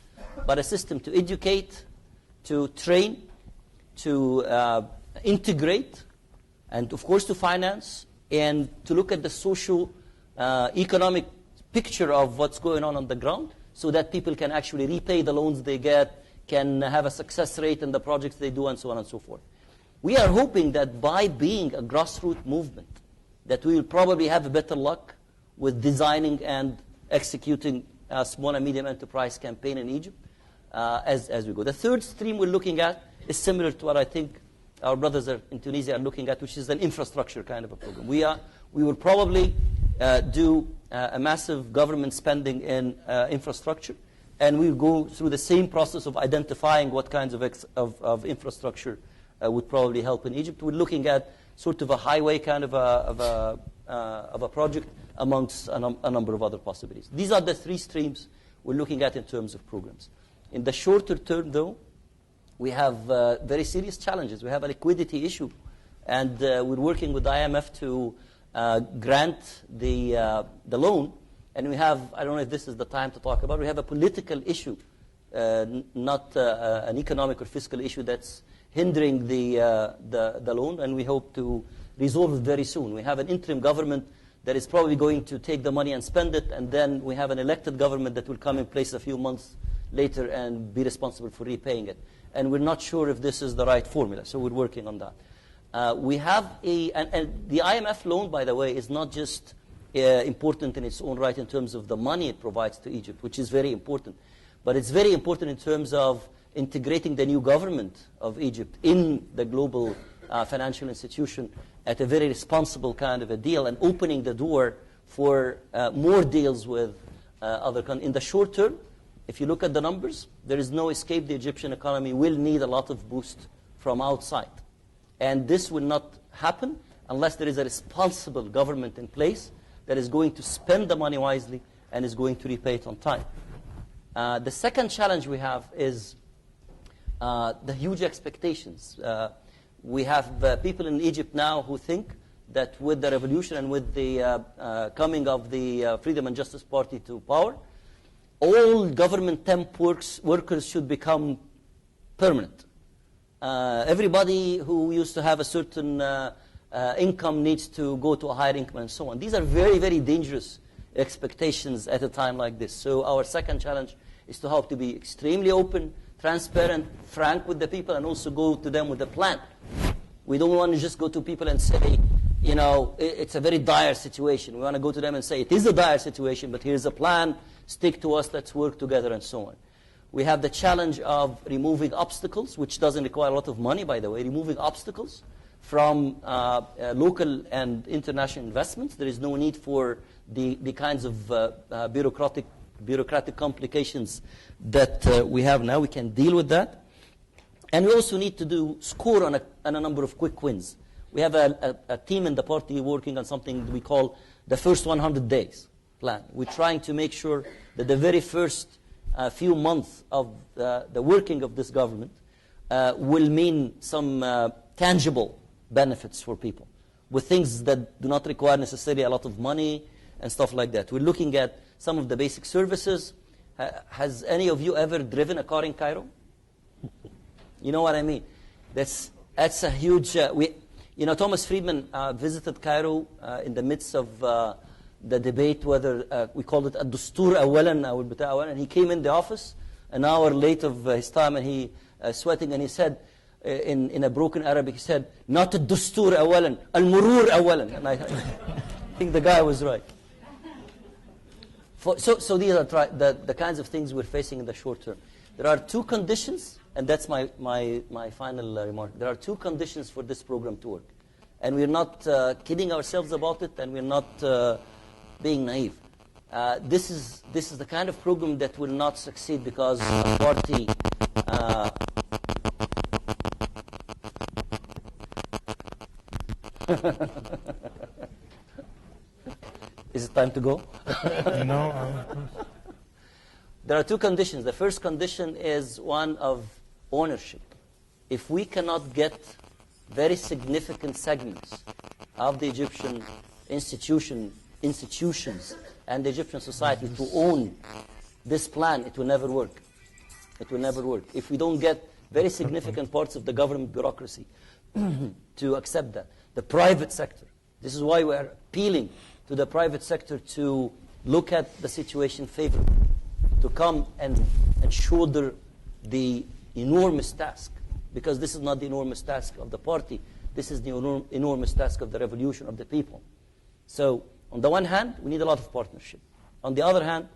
but a system to educate, to train, to integrate, and of course to finance, and to look at the social, economic picture of what's going on the ground, so that people can actually repay the loans they get, can have a success rate in the projects they do, and so on and so forth. We are hoping that by being a grassroots movement, that we will probably have a better luck with designing and executing a small and medium enterprise campaign in Egypt as we go. The third stream we're looking at is similar to what I think our brothers in Tunisia are looking at, which is an infrastructure kind of a program. We will probably do a massive government spending in infrastructure, and we'll go through the same process of identifying what kinds of infrastructure would probably help in Egypt. We're looking at sort of a highway kind of a project amongst a number of other possibilities. These are the 3 streams we're looking at in terms of programs. In the shorter term, though, we have very serious challenges. We have a liquidity issue, and we're working with IMF to grant the loan. And we have, I don't know if this is the time to talk about, we have a political issue, not an economic or fiscal issue that's hindering the loan, and we hope to resolve it very soon. We have an interim government that is probably going to take the money and spend it, and then we have an elected government that will come in place a few months later and be responsible for repaying it. And we're not sure if this is the right formula, so we're working on that. We have and the IMF loan, by the way, is not just important in its own right in terms of the money it provides to Egypt, which is very important, but it's very important in terms of integrating the new government of Egypt in the global financial institution at a very responsible kind of a deal, and opening the door for more deals with other countries. In the short term, if you look at the numbers, there is no escape. The Egyptian economy will need a lot of boost from outside. And this will not happen unless there is a responsible government in place that is going to spend the money wisely and is going to repay it on time. The second challenge we have is the huge expectations. We have people in Egypt now who think that with the revolution and with the coming of the Freedom and Justice Party to power, all government temp workers should become permanent. Everybody who used to have a certain income needs to go to a higher income and so on. These are very, very dangerous expectations at a time like this. So our second challenge is to help to be extremely open, transparent, frank with the people, and also go to them with a plan. We don't want to just go to people and say, you know, it's a very dire situation. We want to go to them and say, it is a dire situation, but here's a plan, stick to us, let's work together, and so on. We have the challenge of removing obstacles, which doesn't require a lot of money, by the way, removing obstacles from local and international investments. There is no need for the kinds of bureaucratic complications that we have now. We can deal with that. And we also need to score on a number of quick wins. We have a team in the party working on something we call the first 100 days plan. We're trying to make sure that the very first few months of the working of this government will mean some tangible benefits for people with things that do not require necessarily a lot of money and stuff like that. We're looking at some of the basic services. Has any of you ever driven a car in Cairo? You know what I mean? That's a huge... Thomas Friedman visited Cairo in the midst of the debate whether we called it ad-dustur awalan or bita awalan. He came in the office an hour late of his time, and he sweating, and he said in a broken Arabic, he said, not ad-dustur awalan, al-murur awalan. And I think the guy was right. So these are the kinds of things we're facing in the short term. There are two conditions, and that's my final remark. There are two conditions for this program to work. And we're not kidding ourselves about it, and we're not being naive. This is the kind of program that will not succeed because a party... Is it time to go? No. There are two conditions. The first condition is one of ownership. If we cannot get very significant segments of the Egyptian institutions and the Egyptian society to own this plan, it will never work. It will never work. If we don't get very significant parts of the government bureaucracy to accept that. The private sector. This is why we are appealing to the private sector to look at the situation favorably, to come and shoulder the enormous task, because this is not the enormous task of the party, this is the enormous task of the revolution of the people. So, on the one hand, we need a lot of partnership. On the other hand,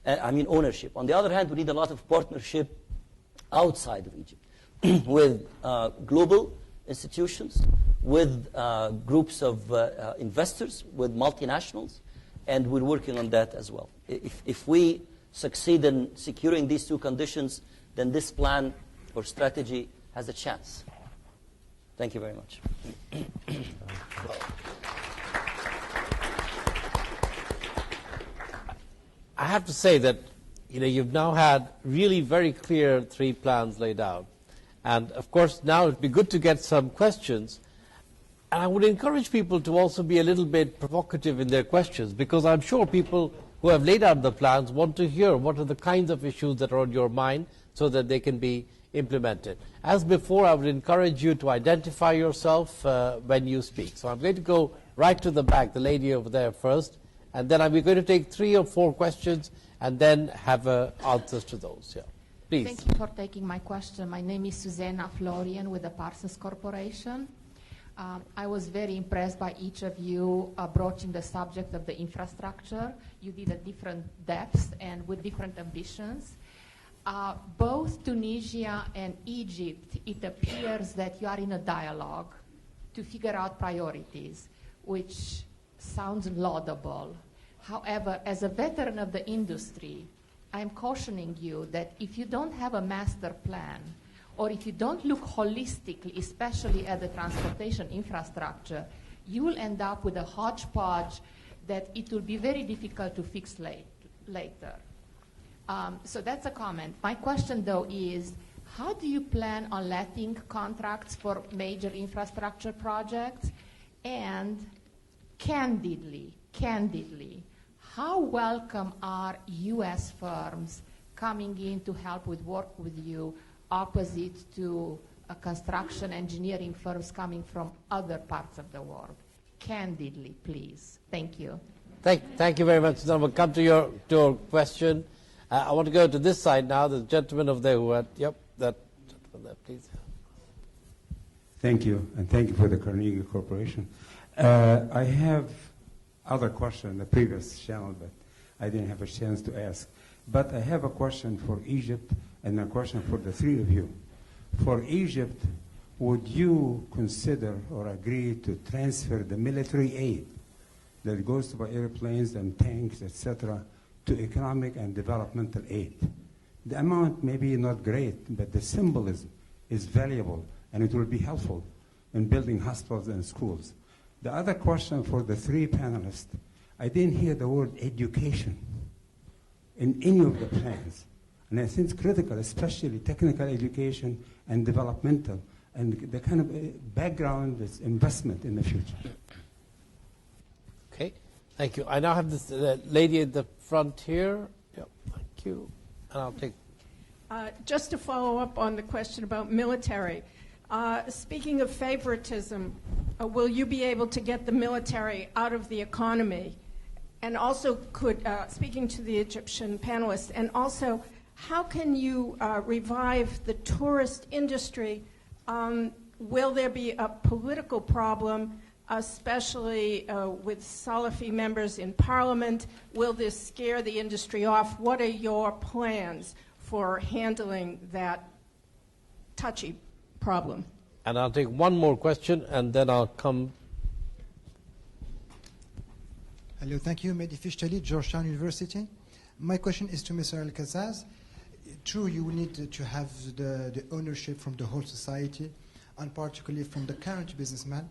ownership. On the other hand, we need a lot of partnership outside of Egypt with global institutions, with groups of investors, with multinationals, and we're working on that as well. If we succeed in securing these two conditions, then this plan or strategy has a chance. Thank you very much. I have to say that you've now had really very clear 3 plans laid out. And of course, now it'd be good to get some questions. And I would encourage people to also be a little bit provocative in their questions, because I'm sure people who have laid out the plans want to hear what are the kinds of issues that are on your mind so that they can be implemented. As before, I would encourage you to identify yourself when you speak. So I'm going to go right to the back, the lady over there first, and then we're going to take 3 or 4 questions and then have answers to those. Yeah. Please. Thank you for taking my question. My name is Susanna Florian with the Parsons Corporation. I was very impressed by each of you broaching the subject of the infrastructure. You did at different depths and with different ambitions. Both Tunisia and Egypt, it appears that you are in a dialogue to figure out priorities, which sounds laudable. However, as a veteran of the industry, I'm cautioning you that if you don't have a master plan, or if you don't look holistically, especially at the transportation infrastructure, you will end up with a hodgepodge that it will be very difficult to fix later. So that's a comment. My question, though, is how do you plan on letting contracts for major infrastructure projects? And candidly, how welcome are U.S. firms coming in to help work with you, opposite to construction engineering firms coming from other parts of the world? Candidly, please. Thank you. Thank you very much. Now we'll come to your question. I want to go to this side now. The gentleman over there who had, that gentleman there, please. Thank you, and thank you for the Carnegie Corporation. I have other question in the previous channel, but I didn't have a chance to ask. But I have a question for Egypt and a question for the three of you. For Egypt, would you consider or agree to transfer the military aid that goes to buy airplanes and tanks, etc., to economic and developmental aid? The amount may be not great, but the symbolism is valuable, and it will be helpful in building hospitals and schools. The other question for the three panelists, I didn't hear the word education in any of the plans. And I think it's critical, especially technical education and developmental, and the kind of background is investment in the future. Okay, thank you. I now have this lady at the front here. Yep, thank you. And I'll take... Just to follow up on the question about military, speaking of favoritism, will you be able to get the military out of the economy? And also, speaking to the Egyptian panelists, and also, how can you revive the tourist industry? Will there be a political problem, especially with Salafi members in parliament? Will this scare the industry off? What are your plans for handling that touchy problem? And I'll take one more question, and then I'll come. Hello, thank you. Mehdi Fishtali, Georgetown University. My question is to Mr. Al-Kazzaz. True, you will need to have the ownership from the whole society, and particularly from the current businessmen,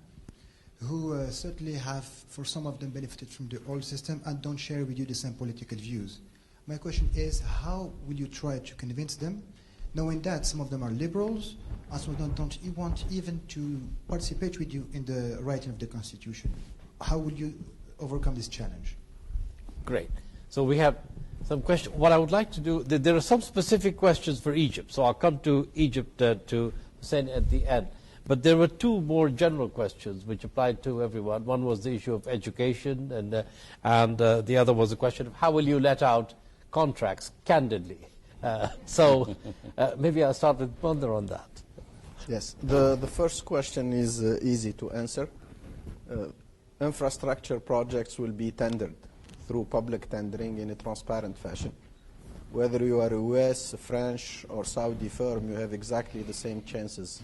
who certainly have, for some of them, benefited from the old system and don't share with you the same political views. My question is, how will you try to convince them, knowing that some of them are liberals, and some of them don't want even to participate with you in the writing of the Constitution? How will you overcome this challenge? Great. So we have some questions. What I would like to do, there are some specific questions for Egypt, so I'll come to Egypt to Hussein at the end. But there were two more general questions which applied to everyone. One was the issue of education, and the other was the question of how will you let out contracts candidly. So maybe I'll start with Bandar on that. Yes, the first question is easy to answer. Infrastructure projects will be tendered through public tendering in a transparent fashion. Whether you are a US, French, or Saudi firm, you have exactly the same chances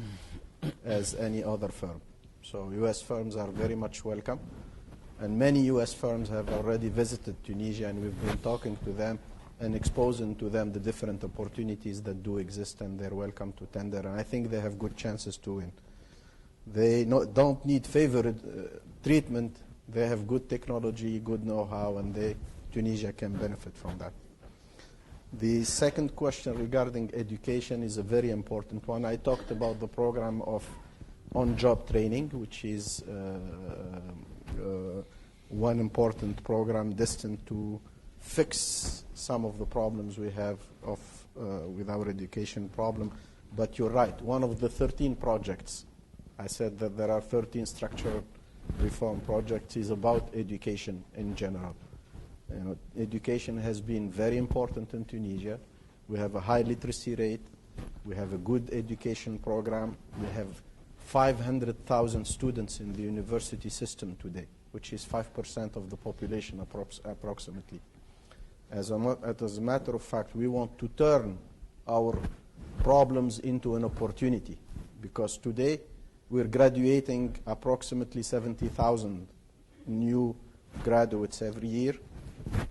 as any other firm. So US firms are very much welcome. And many US firms have already visited Tunisia, and we've been talking to them and exposing to them the different opportunities that do exist, and they're welcome to tender. And I think they have good chances to win. They don't need favored treatment. They have good technology, good know-how, and Tunisia can benefit from that. The second question regarding education is a very important one. I talked about the program of on-job training, which is one important program destined to fix some of the problems we have with our education problem. But you're right, one of the 13 projects, I said that there are 13 structural reform projects, is about education in general. Education has been very important in Tunisia. We have a high literacy rate. We have a good education program. We have 500,000 students in the university system today, which is 5% of the population approximately. As a matter of fact, we want to turn our problems into an opportunity, because today we're graduating approximately 70,000 new graduates every year,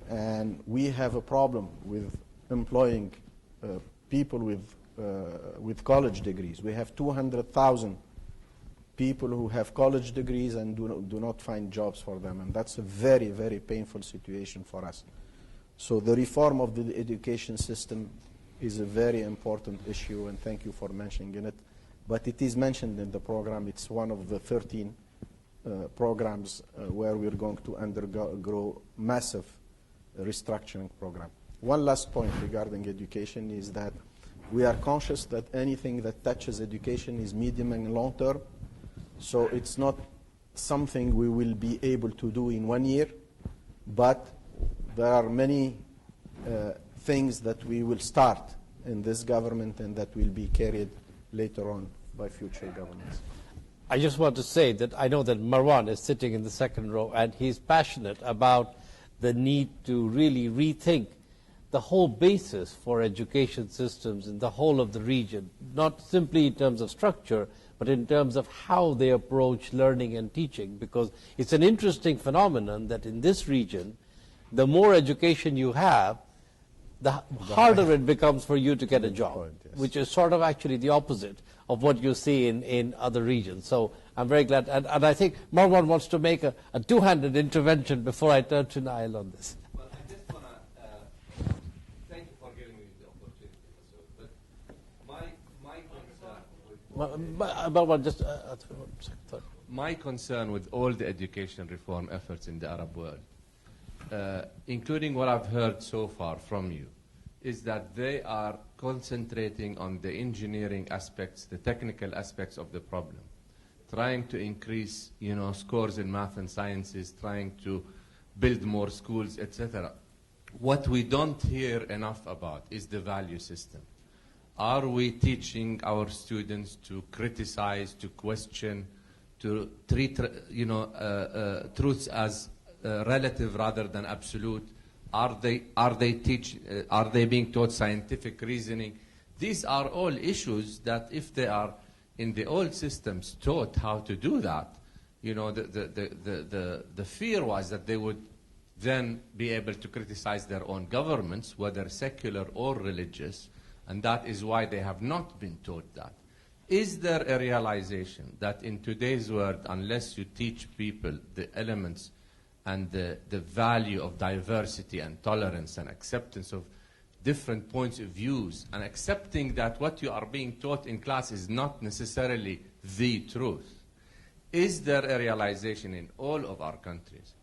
and we have a problem with employing people with college degrees. We have 200,000 people who have college degrees and do not find jobs for them. And that's a very, very painful situation for us. So the reform of the education system is a very important issue, and thank you for mentioning it. But it is mentioned in the program. It's one of the 13 programs where we're going to undergo massive restructuring program. One last point regarding education is that we are conscious that anything that touches education is medium and long term. So it's not something we will be able to do in 1 year, but there are many things that we will start in this government and that will be carried later on by future governments. I just want to say that I know that Marwan is sitting in the second row, and he's passionate about the need to really rethink the whole basis for education systems in the whole of the region, not simply in terms of structure, but in terms of how they approach learning and teaching, because it's an interesting phenomenon that in this region, the more education you have, the harder it becomes for you to get a job, which is sort of actually the opposite of what you see in other regions. So I'm very glad, and I think Marwan wants to make a two-handed intervention before I turn to Nail on this. Well, I just want to thank you for giving me the opportunity. But my concern with all the education reform efforts in the Arab world, including what I've heard so far from you, is that they are concentrating on the engineering aspects, the technical aspects of the problem, trying to increase, scores in math and sciences, trying to build more schools, etc. What we don't hear enough about is the value system. Are we teaching our students to criticize, to question, to treat, truths as relative rather than absolute? Are they being taught scientific reasoning? These are all issues that, if they are in the old systems taught how to do that, the fear was that they would then be able to criticize their own governments, whether secular or religious, and that is why they have not been taught that. Is there a realization that in today's world, unless you teach people the elements and the value of diversity and tolerance and acceptance of different points of views, and accepting that what you are being taught in class is not necessarily the truth, is there a realization in all of our countries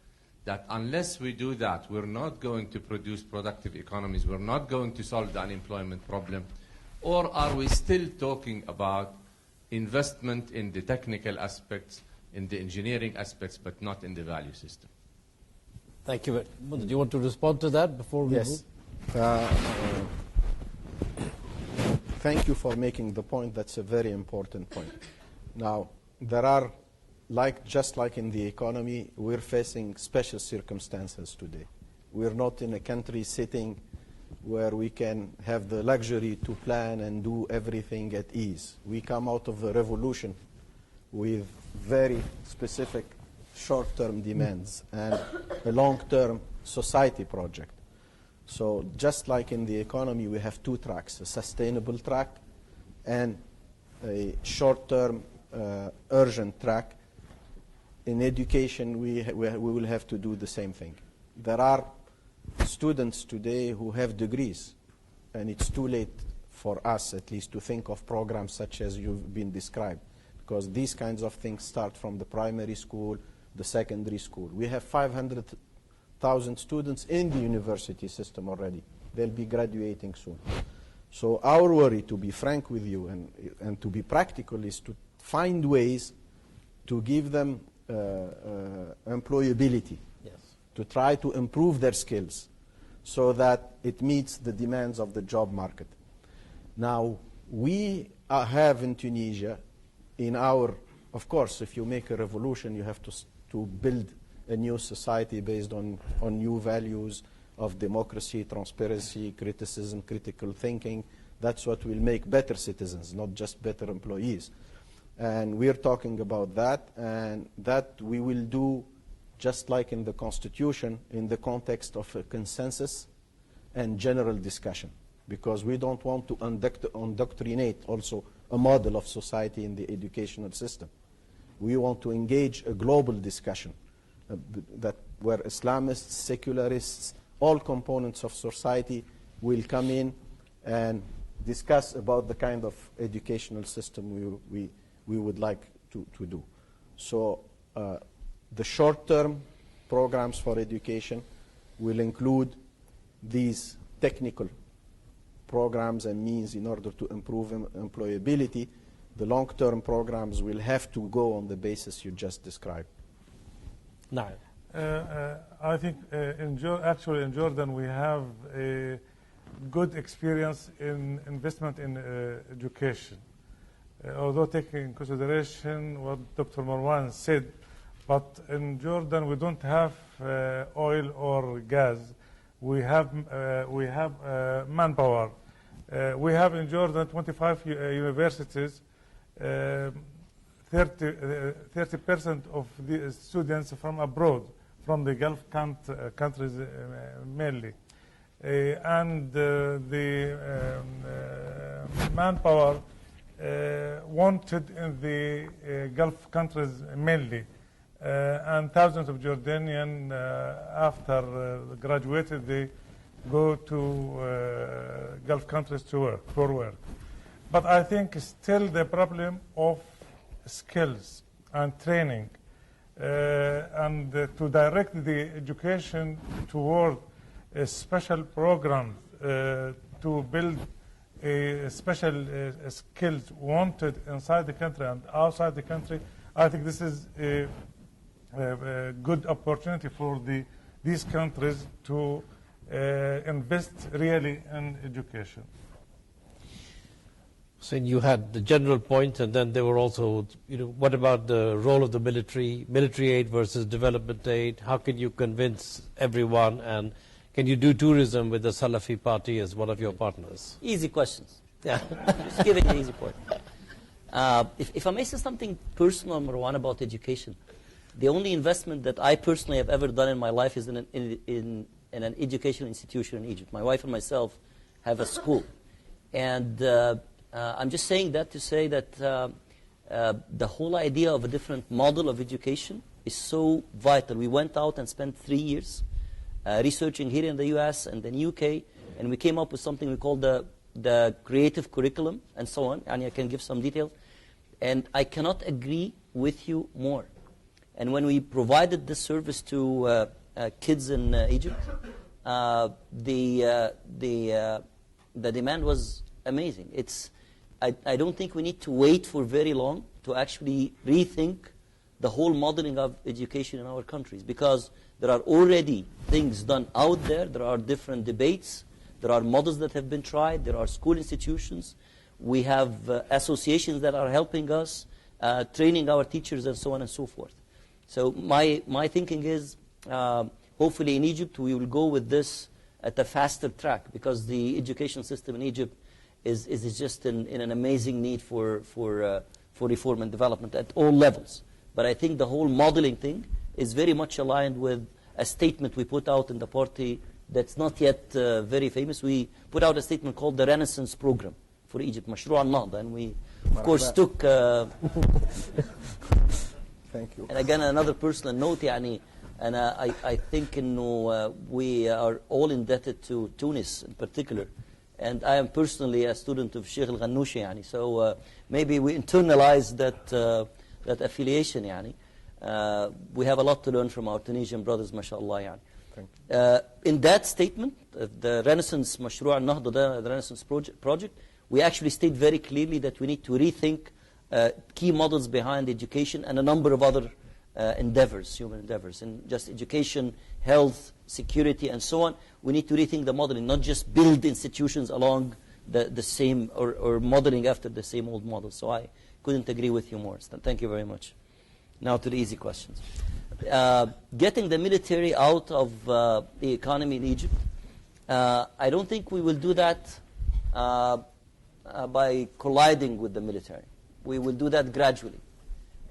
that unless we do that, we're not going to produce productive economies, we're not going to solve the unemployment problem? Or are we still talking about investment in the technical aspects, in the engineering aspects, but not in the value system? Thank you. Do you want to respond to that before we move? Thank you for making the point. That's a very important point. Now, there are, just like in the economy, we're facing special circumstances today. We're not in a country sitting where we can have the luxury to plan and do everything at ease. We come out of the revolution with very specific short-term demands and a long-term society project. So just like in the economy, we have two tracks, a sustainable track and a short-term urgent track. In education, we will have to do the same thing. There are students today who have degrees, and it's too late for us, at least, to think of programs such as you've been described, because these kinds of things start from the primary school, the secondary school. We have 500,000 students in the university system already. They'll be graduating soon. So our worry, to be frank with you and to be practical, is to find ways to give them employability, to try to improve their skills so that it meets the demands of the job market. Now, we have in Tunisia, of course, if you make a revolution, you have to build a new society based on new values of democracy, transparency, criticism, critical thinking. That's what will make better citizens, not just better employees. And we're talking about that, and that we will do just like in the Constitution, in the context of a consensus and general discussion, because we don't want to indoctrinate also a model of society in the educational system. We want to engage a global discussion that where Islamists, secularists, all components of society will come in and discuss about the kind of educational system we would like to do. So the short-term programs for education will include these technical programs and means in order to improve employability. The long-term programs will have to go on the basis you just described. Now, I think actually in Jordan we have a good experience in investment in education. Although taking in consideration what Dr. Marwan said, but in Jordan we don't have oil or gas. We have manpower. We have in Jordan 25 universities. 30% of the students from abroad, from the Gulf countries mainly. And the manpower wanted in the Gulf countries mainly. And thousands of Jordanians, after graduated, they go to Gulf countries to work, for work. But I think still the problem of skills and training and to direct the education toward a special program to build a special skills wanted inside the country and outside the country. I think this is a good opportunity for these countries to invest really in education. So you had the general point, and then there were also, what about the role of the military aid versus development aid? How can you convince everyone, and can you do tourism with the Salafi party as one of your partners? Easy questions. Yeah. Just giving the easy point. If I may say something personal, Marwan, about education, the only investment that I personally have ever done in my life is in an educational institution in Egypt. My wife and myself have a school. And I'm just saying that to say that the whole idea of a different model of education is so vital. We went out and spent 3 years researching here in the US and then UK, and we came up with something we call the creative curriculum and so on. And I can give some details. And I cannot agree with you more. And when we provided this service to kids in Egypt, the demand was amazing. I don't think we need to wait for very long to actually rethink the whole modeling of education in our countries, because there are already things done out there. There are different debates. There are models that have been tried. There are school institutions. We have associations that are helping us, training our teachers and so on and so forth. So my thinking is, hopefully in Egypt we will go with this at a faster track, because the education system in Egypt is just in an amazing need for reform and development at all levels. But I think the whole modeling thing is very much aligned with a statement we put out in the party that's not yet very famous. We put out a statement called the Renaissance Program for Egypt, Mashru' al-Nahda, and we, of course, took... Thank you. And again, another personal note, and I think we are all indebted to Tunis in particular. And I am personally a student of Sheikh al-Ghannouchi, so maybe we internalize that affiliation. We have a lot to learn from our Tunisian brothers, mashallah. In that statement, the Renaissance Mashru' al-Nahda, the Renaissance project, we actually state very clearly that we need to rethink key models behind education and a number of other endeavors, human endeavors, in just education, health, security, and so on. We need to rethink the modeling, not just build institutions along the same or modeling after the same old model. So I couldn't agree with you more. Thank you very much. Now to the easy questions. Getting the military out of the economy in Egypt, I don't think we will do that by colliding with the military. We will do that gradually.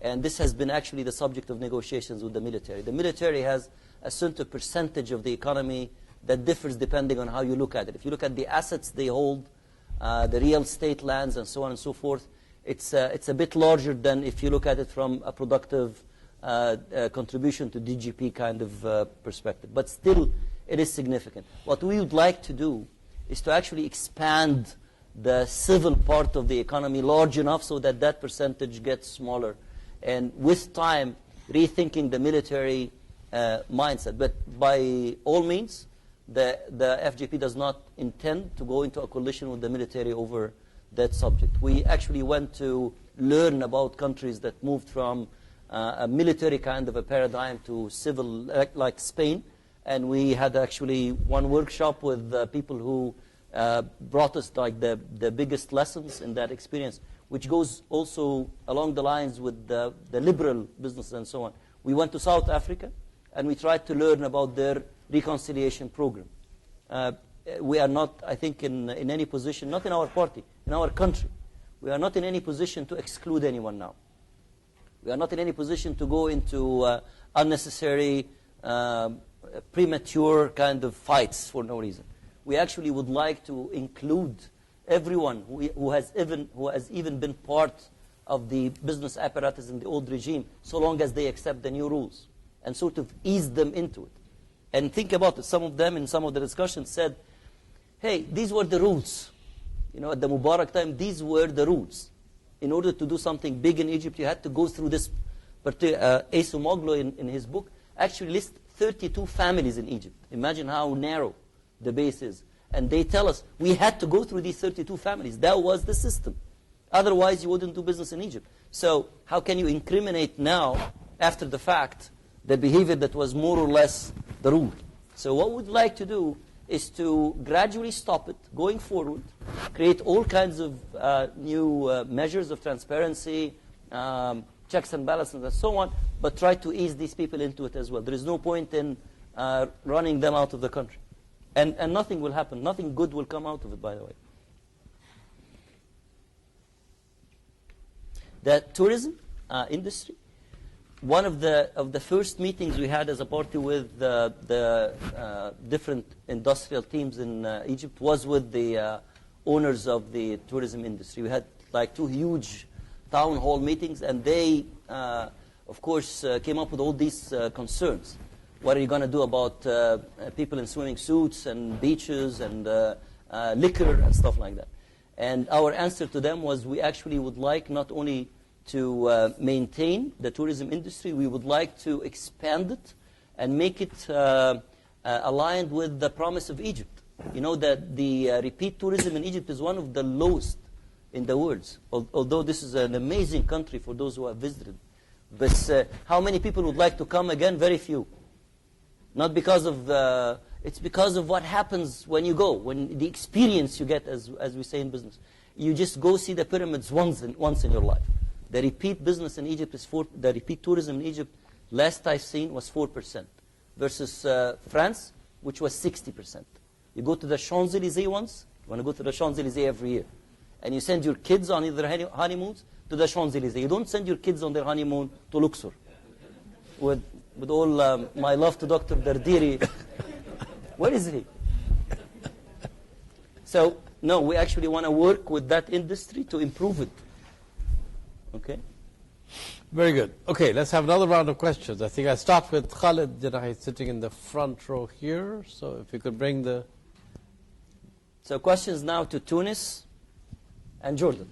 And this has been actually the subject of negotiations with the military. The military has a certain percentage of the economy that differs depending on how you look at it. If you look at the assets they hold, the real estate lands and so on and so forth, it's a bit larger than if you look at it from a productive contribution to GDP kind of perspective. But still, it is significant. What we would like to do is to actually expand the civil part of the economy large enough so that that percentage gets smaller. And with time, rethinking the military mindset. But by all means, the FJP does not intend to go into a coalition with the military over that subject. We actually went to learn about countries that moved from a military kind of a paradigm to civil, like Spain. And we had actually one workshop with people who brought us like the biggest lessons in that experience, which goes also along the lines with the liberal business and so on. We went to South Africa, and we tried to learn about their reconciliation program. We are not, I think, in any position, not in our party, in our country, we are not in any position to exclude anyone now. We are not in any position to go into unnecessary, premature kind of fights for no reason. We actually would like to include everyone who has even been part of the business apparatus in the old regime, so long as they accept the new rules, and sort of ease them into it. And think about it. Some of them in some of the discussions said, hey, these were the rules. You know, at the Mubarak time, these were the rules. In order to do something big in Egypt, you had to go through this. Asomoglu in his book actually lists 32 families in Egypt. Imagine how narrow the base is. And they tell us, we had to go through these 32 families. That was the system. Otherwise, you wouldn't do business in Egypt. So how can you incriminate now, after the fact, the behavior that was more or less the rule? So what we'd like to do is to gradually stop it, going forward, create all kinds of new measures of transparency, checks and balances and so on, but try to ease these people into it as well. There is no point in running them out of the country. And nothing will happen. Nothing good will come out of it, by the way. The tourism industry, one of the first meetings we had as a party with the different industrial teams in Egypt was with the owners of the tourism industry. We had like 2 huge town hall meetings, and they, of course, came up with all these concerns. What are you going to do about people in swimming suits and beaches and liquor and stuff like that? And our answer to them was, we actually would like not only to maintain the tourism industry, we would like to expand it and make it aligned with the promise of Egypt. You know that the repeat tourism in Egypt is one of the lowest in the world, although this is an amazing country for those who have visited. But how many people would like to come again? Very few. Not because of it's because of what happens when you go, when the experience you get, as we say in business. You just go see the pyramids once in your life. The repeat business in Egypt is the repeat tourism in Egypt, last I've seen, was 4%, versus France, which was 60%. You go to the Champs-Élysées once, you want to go to the Champs-Élysées every year. And you send your kids on their honeymoons to the Champs-Élysées. You don't send your kids on their honeymoon to Luxor. With all my love to Dr. Dardiri. Where is he? So, no, we actually want to work with that industry to improve it. Okay? Very good. Okay, let's have another round of questions. I think I start with Khalid Janahi sitting in the front row here. So if you could bring the... So questions now to Tunis and Jordan.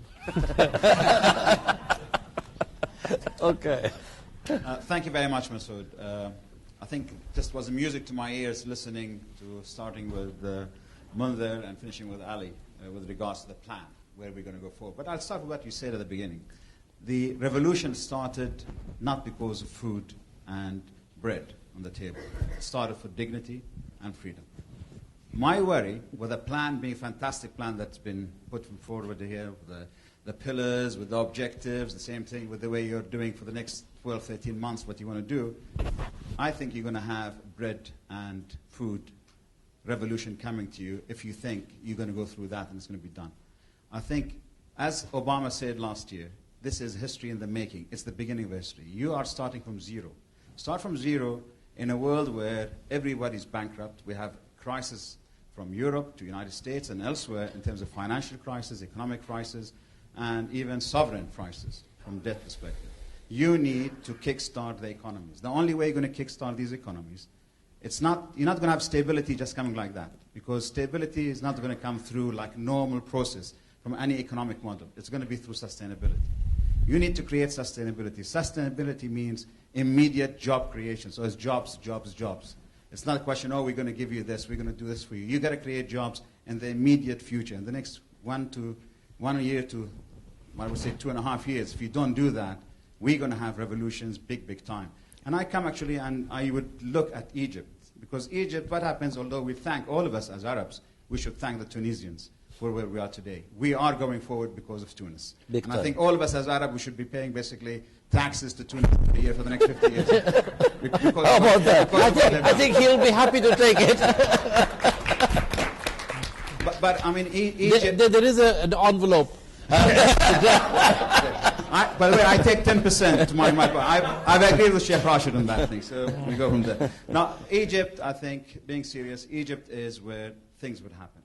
Okay. Thank you very much, Masood. I think just was music to my ears listening to starting with Mundhir and finishing with Ali with regards to the plan, where we're going to go forward. But I'll start with what you said at the beginning. The revolution started not because of food and bread on the table. It started for dignity and freedom. My worry with a plan being a fantastic plan that's been put forward here, with the pillars, with the objectives, the same thing with the way you're doing for the next 12, 13 months, what you want to do, I think you're going to have bread and food revolution coming to you if you think you're going to go through that and it's going to be done. I think, as Obama said last year, this is history in the making. It's the beginning of history. You are starting from zero. Start from zero in a world where everybody's bankrupt. We have crisis from Europe to United States and elsewhere in terms of financial crisis, economic crisis, and even sovereign prices from debt perspective. You need to kickstart the economies. The only way you're going to kickstart these economies, you're not going to have stability just coming like that, because stability is not going to come through like normal process from any economic model. It's going to be through sustainability. You need to create sustainability. Sustainability means immediate job creation. So it's jobs, jobs, jobs. It's not a question, oh, we're going to give you this, we're going to do this for you. You've got to create jobs in the immediate future, in the next 1 year to, I would say, 2.5 years. If you don't do that, we're going to have revolutions big time. And I come actually, and I would look at Egypt. Because Egypt, what happens, although we thank all of us as Arabs, we should thank the Tunisians for where we are today. We are going forward because of Tunis. Big and time. I think all of us as Arab, we should be paying basically taxes to Tunis every year for the next 50 years. How about that? I think he'll be happy to take it. but I mean, Egypt... There is an envelope. By the way, I take 10% to my I've agreed with Sheikh Rashid on that thing, so we go from there. Now, Egypt, I think, being serious, Egypt is where things would happen.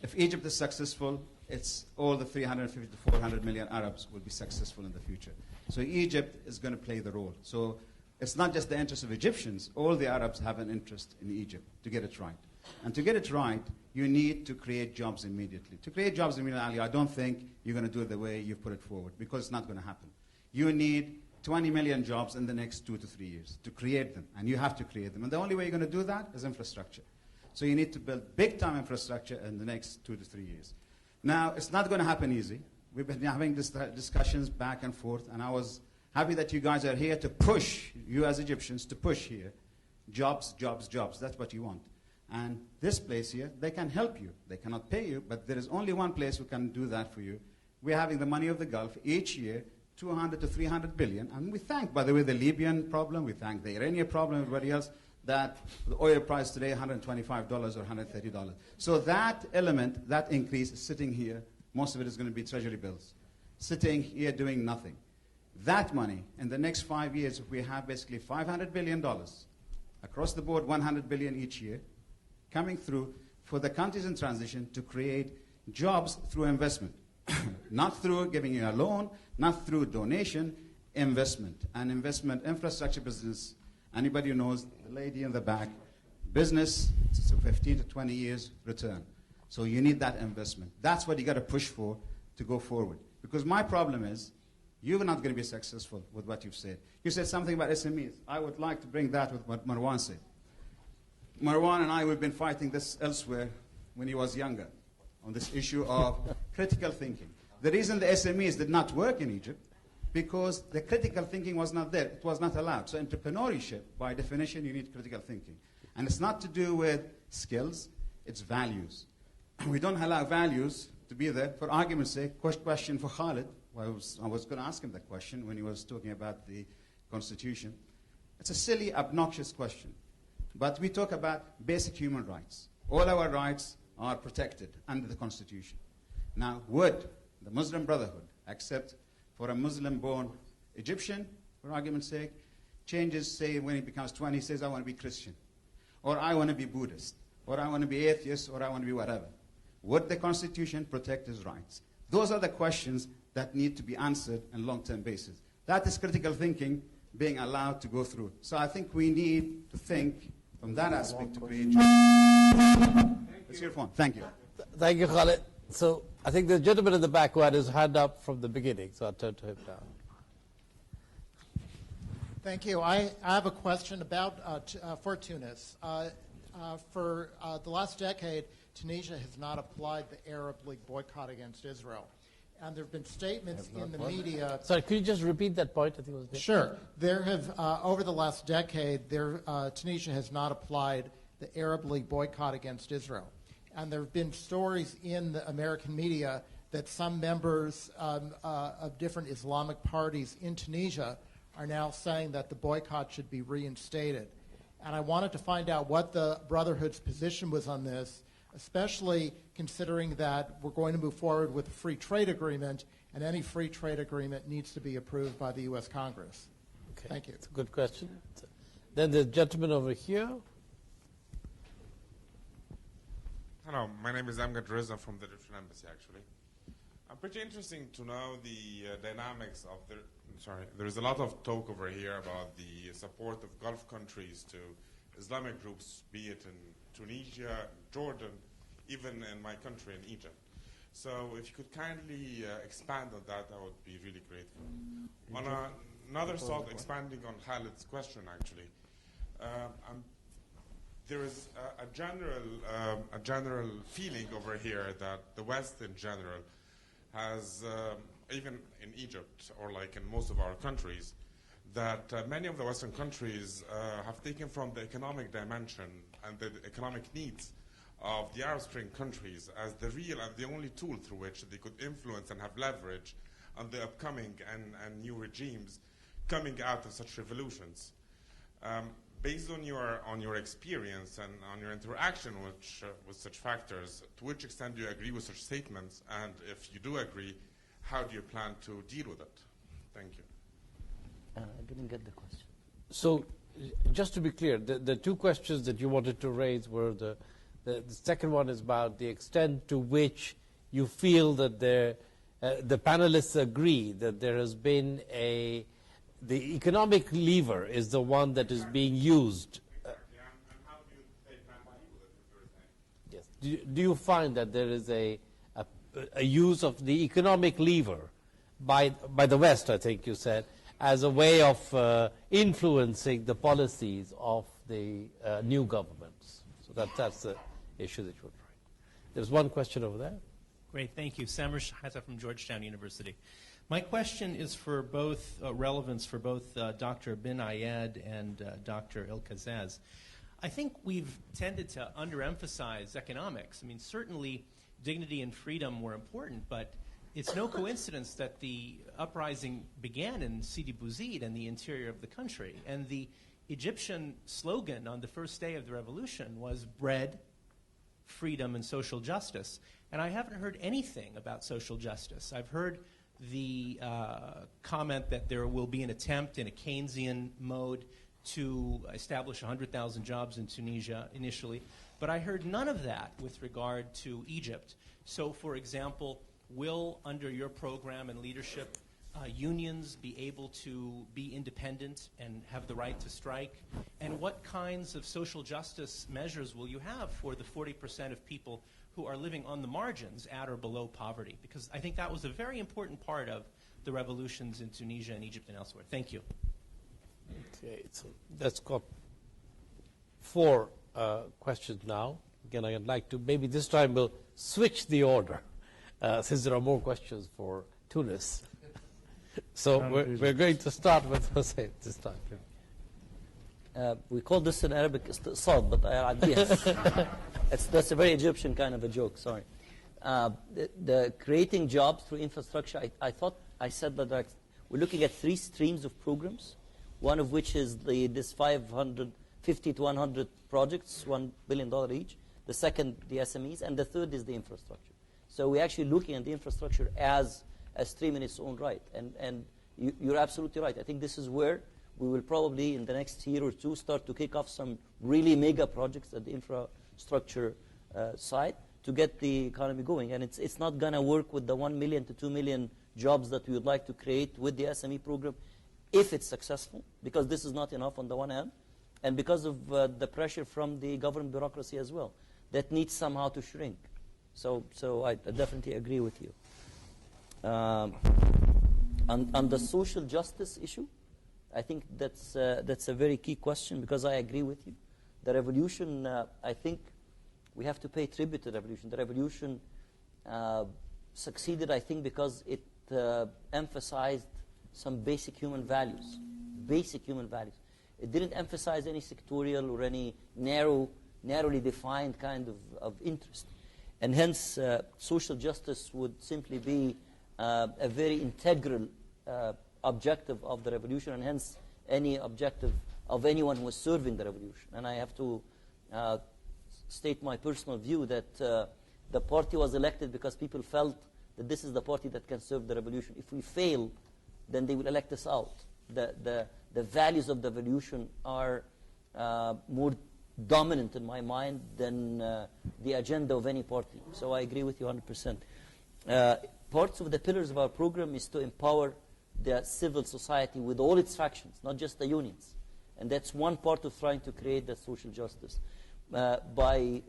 If Egypt is successful, it's all the 350 to 400 million Arabs will be successful in the future. So Egypt is going to play the role. So it's not just the interest of Egyptians. All the Arabs have an interest in Egypt to get it right. And to get it right, you need to create jobs immediately. To create jobs immediately, I don't think you're going to do it the way you've put it forward, because it's not going to happen. You need 20 million jobs in the next 2 to 3 years to create them, and you have to create them. And the only way you're going to do that is infrastructure. So you need to build big-time infrastructure in the next 2 to 3 years. Now, it's not going to happen easy. We've been having discussions back and forth, and I was happy that you guys are here to push, you as Egyptians, to push here. Jobs, jobs, jobs. That's what you want. And this place here, they can help you. They cannot pay you, but there is only one place who can do that for you. We're having the money of the Gulf each year, 200 to 300 billion. And we thank, by the way, the Libyan problem, we thank the Iranian problem, everybody else, that the oil price today, $125 or $130. So that element, that increase is sitting here. Most of it is going to be treasury bills, sitting here doing nothing. That money, in the next 5 years, we have basically $500 billion across the board, 100 billion each year, coming through for the countries in transition to create jobs through investment. Not through giving you a loan, not through donation, investment. And investment, infrastructure business, anybody who knows, the lady in the back, business, it's a 15 to 20 years return. So you need that investment. That's what you got to push for to go forward. Because my problem is, you're not going to be successful with what you've said. You said something about SMEs. I would like to bring that with what Marwan said. Marwan and I, we've been fighting this elsewhere when he was younger on this issue of critical thinking. The reason the SMEs did not work in Egypt, because the critical thinking was not there. It was not allowed. So entrepreneurship, by definition, you need critical thinking. And it's not to do with skills, it's values. We don't allow values to be there. For argument's sake, question for Khalid. I was going to ask him that question when he was talking about the Constitution. It's a silly, obnoxious question. But we talk about basic human rights. All our rights are protected under the Constitution. Now, would the Muslim Brotherhood accept for a Muslim-born Egyptian, for argument's sake, changes, say, when he becomes 20, he says, I want to be Christian, or I want to be Buddhist, or I want to be atheist, or I want to be whatever? Would the Constitution protect his rights? Those are the questions that need to be answered on a long-term basis. That is critical thinking being allowed to go through. So I think we need to think from that aspect to create jobs. It's your phone. Thank you. Thank you, Khalid. So I think the gentleman in the back who had his hand up from the beginning, so I'll turn to him now. Thank you. I have a question about for Tunis. For the last decade, Tunisia has not applied the Arab League boycott against Israel. And there have been statements in the media. Sorry, could you just repeat that point? I think it was there. Sure. There have, over the last decade, Tunisia has not applied the Arab League boycott against Israel. And there have been stories in the American media that some members of different Islamic parties in Tunisia are now saying that the boycott should be reinstated. And I wanted to find out what the Brotherhood's position was on this, especially considering that we're going to move forward with a free trade agreement, and any free trade agreement needs to be approved by the U.S. Congress. Okay. Thank you. That's a good question. Then the gentleman over here. Hello, my name is Amgad Reza from the Egyptian Embassy, actually. I'm pretty interesting to know the dynamics of the. Sorry, there's a lot of talk over here about the support of Gulf countries to Islamic groups, be it in Tunisia, Jordan, even in my country, in Egypt. So if you could kindly expand on that, I would be really grateful. On another thought, expanding on Khalid's question, actually, there is a general feeling over here that the West in general has, even in Egypt or like in most of our countries, that many of the Western countries have taken from the economic dimension and the economic needs of the Arab Spring countries as the real and the only tool through which they could influence and have leverage on the upcoming and new regimes coming out of such revolutions. Based on your experience and on your interaction with such factors, to which extent do you agree with such statements? And if you do agree, how do you plan to deal with it? Thank you. I didn't get the question. So, just to be clear, the two questions that you wanted to raise were the second one is about the extent to which you feel that the panelists agree that there has been the economic lever is the one that is being used. Exactly. And how do you take plan to deal with it, if Yes. Do you find that there is a use of the economic lever by the West, I think you said, as a way of influencing the policies of the new governments? So that's the issue that you're trying. There's one question over there. Great, thank you. Samir Shahata from Georgetown University. My question is for both relevance for both Dr. Bin Ayad and Dr. El-Kazaz. I think we've tended to underemphasize economics. I mean, certainly dignity and freedom were important, but it's no coincidence that the uprising began in Sidi Bouzid and the interior of the country. And the Egyptian slogan on the first day of the revolution was bread, freedom, and social justice. And I haven't heard anything about social justice. I've heard the comment that there will be an attempt in a Keynesian mode to establish 100,000 jobs in Tunisia initially. But I heard none of that with regard to Egypt. So, for example, will, under your program and leadership, unions be able to be independent and have the right to strike? And what kinds of social justice measures will you have for the 40% of people who are living on the margins at or below poverty? Because I think that was a very important part of the revolutions in Tunisia and Egypt and elsewhere. Thank you. Okay, so that's got 4 questions now. Again, I'd like to, maybe this time we'll switch the order, since there are more questions for Tunis. So we're going to start with Hussein this time. We call this in Arabic istisad, but yes. That's a very Egyptian kind of a joke, sorry. The creating jobs through infrastructure, I said that we're looking at 3 streams of programs, one of which is this 550 to 100 projects, $1 billion each. The second, the SMEs, and the third is the infrastructure. So we're actually looking at the infrastructure as a stream in its own right. And you're absolutely right. I think this is where we will probably, in the next year or 2, start to kick off some really mega projects at the infrastructure side to get the economy going. And it's not going to work with the 1 million to 2 million jobs that we would like to create with the SME program if it's successful, because this is not enough on the one hand, and because of the pressure from the government bureaucracy as well, that needs somehow to shrink. So I definitely agree with you. On the social justice issue, I think that's a very key question, because I agree with you. The revolution, I think we have to pay tribute to the revolution. The revolution succeeded, I think, because it emphasized some basic human values. Basic human values. It didn't emphasize any sectorial or any narrowly defined kind of interest. And hence, social justice would simply be a very integral objective of the revolution, and hence any objective of anyone who was serving the revolution. And I have to state my personal view that the party was elected because people felt that this is the party that can serve the revolution. If we fail, then they will elect us out. The values of the revolution are more dominant in my mind than the agenda of any party. So I agree with you 100%. parts of the pillars of our program is to empower the civil society with all its factions, not just the unions. And that's one part of trying to create the social justice. By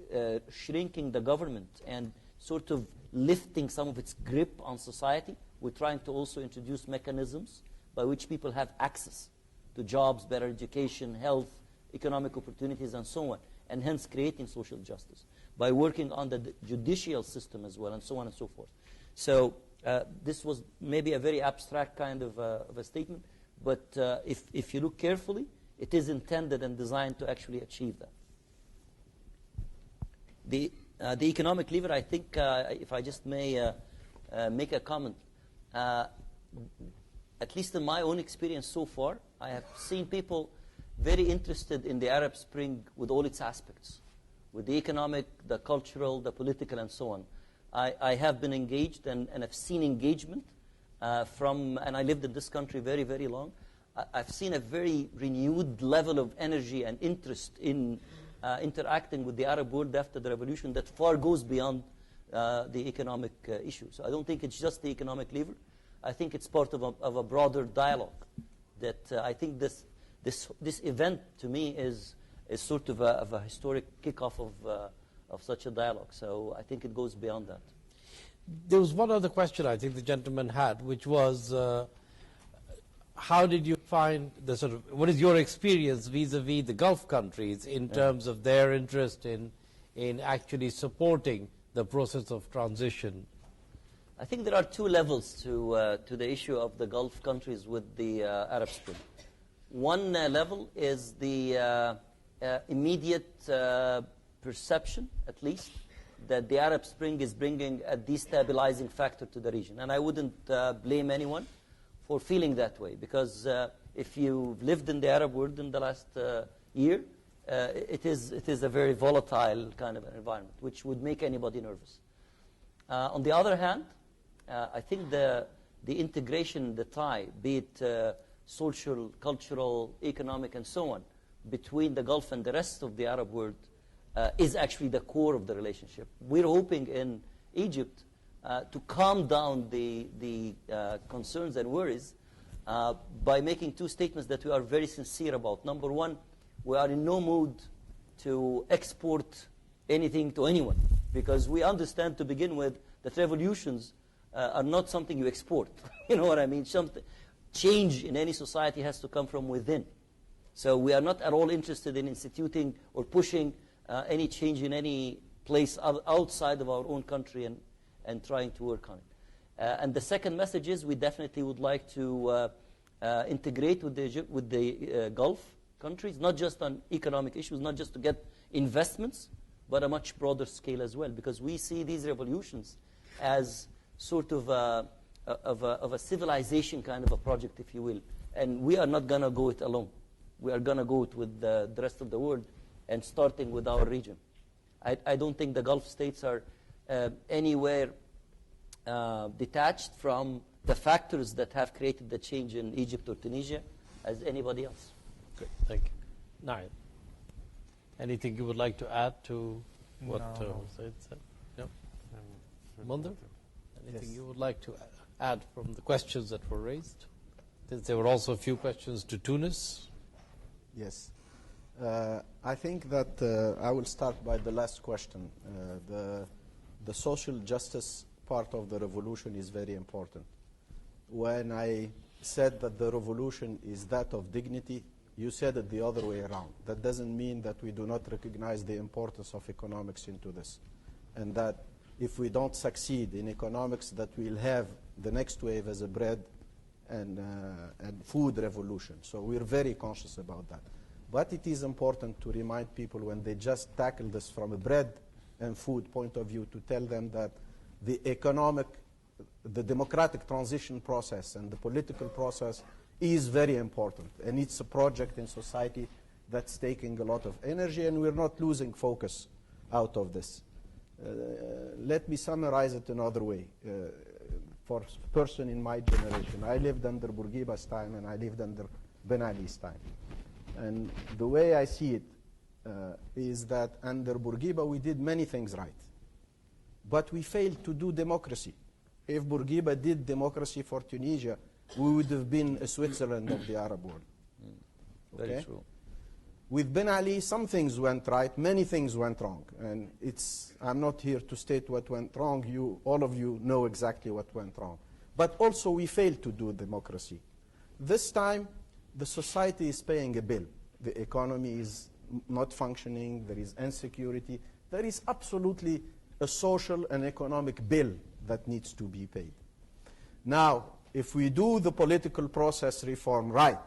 shrinking the government and sort of lifting some of its grip on society, we're trying to also introduce mechanisms by which people have access to jobs, better education, health, economic opportunities, and so on, and hence creating social justice by working on the judicial system as well, and so on and so forth. So this was maybe a very abstract kind of a statement, but if you look carefully, it is intended and designed to actually achieve that. The economic lever, I think, if I just may make a comment, at least in my own experience so far, I have seen people very interested in the Arab Spring with all its aspects, with the economic, the cultural, the political, and so on. I have been engaged and have seen engagement and I lived in this country very, very long. I've seen a very renewed level of energy and interest in interacting with the Arab world after the revolution that far goes beyond the economic issue. So I don't think it's just the economic lever. I think it's part of a broader dialogue that I think this event to me is sort of a historic kickoff of such a dialogue. So I think it goes beyond that. There was one other question I think the gentleman had, which was how did you find the sort of, what is your experience vis-a-vis the Gulf countries in terms of their interest in actually supporting the process of transition? I think there are two levels to the issue of the Gulf countries with the Arab Spring. One level is the immediate perception, at least, that the Arab Spring is bringing a destabilizing factor to the region. And I wouldn't blame anyone for feeling that way, because if you've lived in the Arab world in the last year, it is a very volatile kind of an environment, which would make anybody nervous. On the other hand, I think the integration, the tie, be it social, cultural, economic, and so on, between the Gulf and the rest of the Arab world is actually the core of the relationship. We're hoping in Egypt to calm down the concerns and worries by making two statements that we are very sincere about. Number one, we are in no mood to export anything to anyone, because we understand to begin with that revolutions are not something you export. You know what I mean? Change in any society has to come from within. So we are not at all interested in instituting or pushing any change in any place outside of our own country and trying to work on it. And the second message is we definitely would like to integrate with the Gulf countries, not just on economic issues, not just to get investments, but a much broader scale as well, because we see these revolutions as sort of a civilization kind of a project, if you will. And we are not going to go it alone. We are going to go it with the rest of the world, and starting with our region. I don't think the Gulf states are anywhere detached from the factors that have created the change in Egypt or Tunisia as anybody else. Good, thank you. Naim, anything you would like to add to what Said said? No? Mundar, anything you would like to add from the questions that were raised? There were also a few questions to Tunis. Yes. I think that I will start by the last question. The social justice part of the revolution is very important. When I said that the revolution is that of dignity, you said it the other way around. That doesn't mean that we do not recognize the importance of economics into this, and that if we don't succeed in economics, that we'll have the next wave as a bread and food revolution. So we're very conscious about that. But it is important to remind people when they just tackle this from a bread and food point of view, to tell them that the democratic transition process and the political process is very important. And it's a project in society that's taking a lot of energy, and we're not losing focus out of this. Let me summarize it another way. For a person in my generation, I lived under Bourguiba's time and I lived under Ben Ali's time. And the way I see it is that under Bourguiba we did many things right. But we failed to do democracy. If Bourguiba did democracy for Tunisia, we would have been a Switzerland of the Arab world. Very true. With Ben Ali, some things went right, many things went wrong. And I'm not here to state what went wrong. All of you know exactly what went wrong. But also we failed to do democracy. This time, the society is paying a bill. The economy is not functioning, there is insecurity. There is absolutely a social and economic bill that needs to be paid. Now, if we do the political process reform right,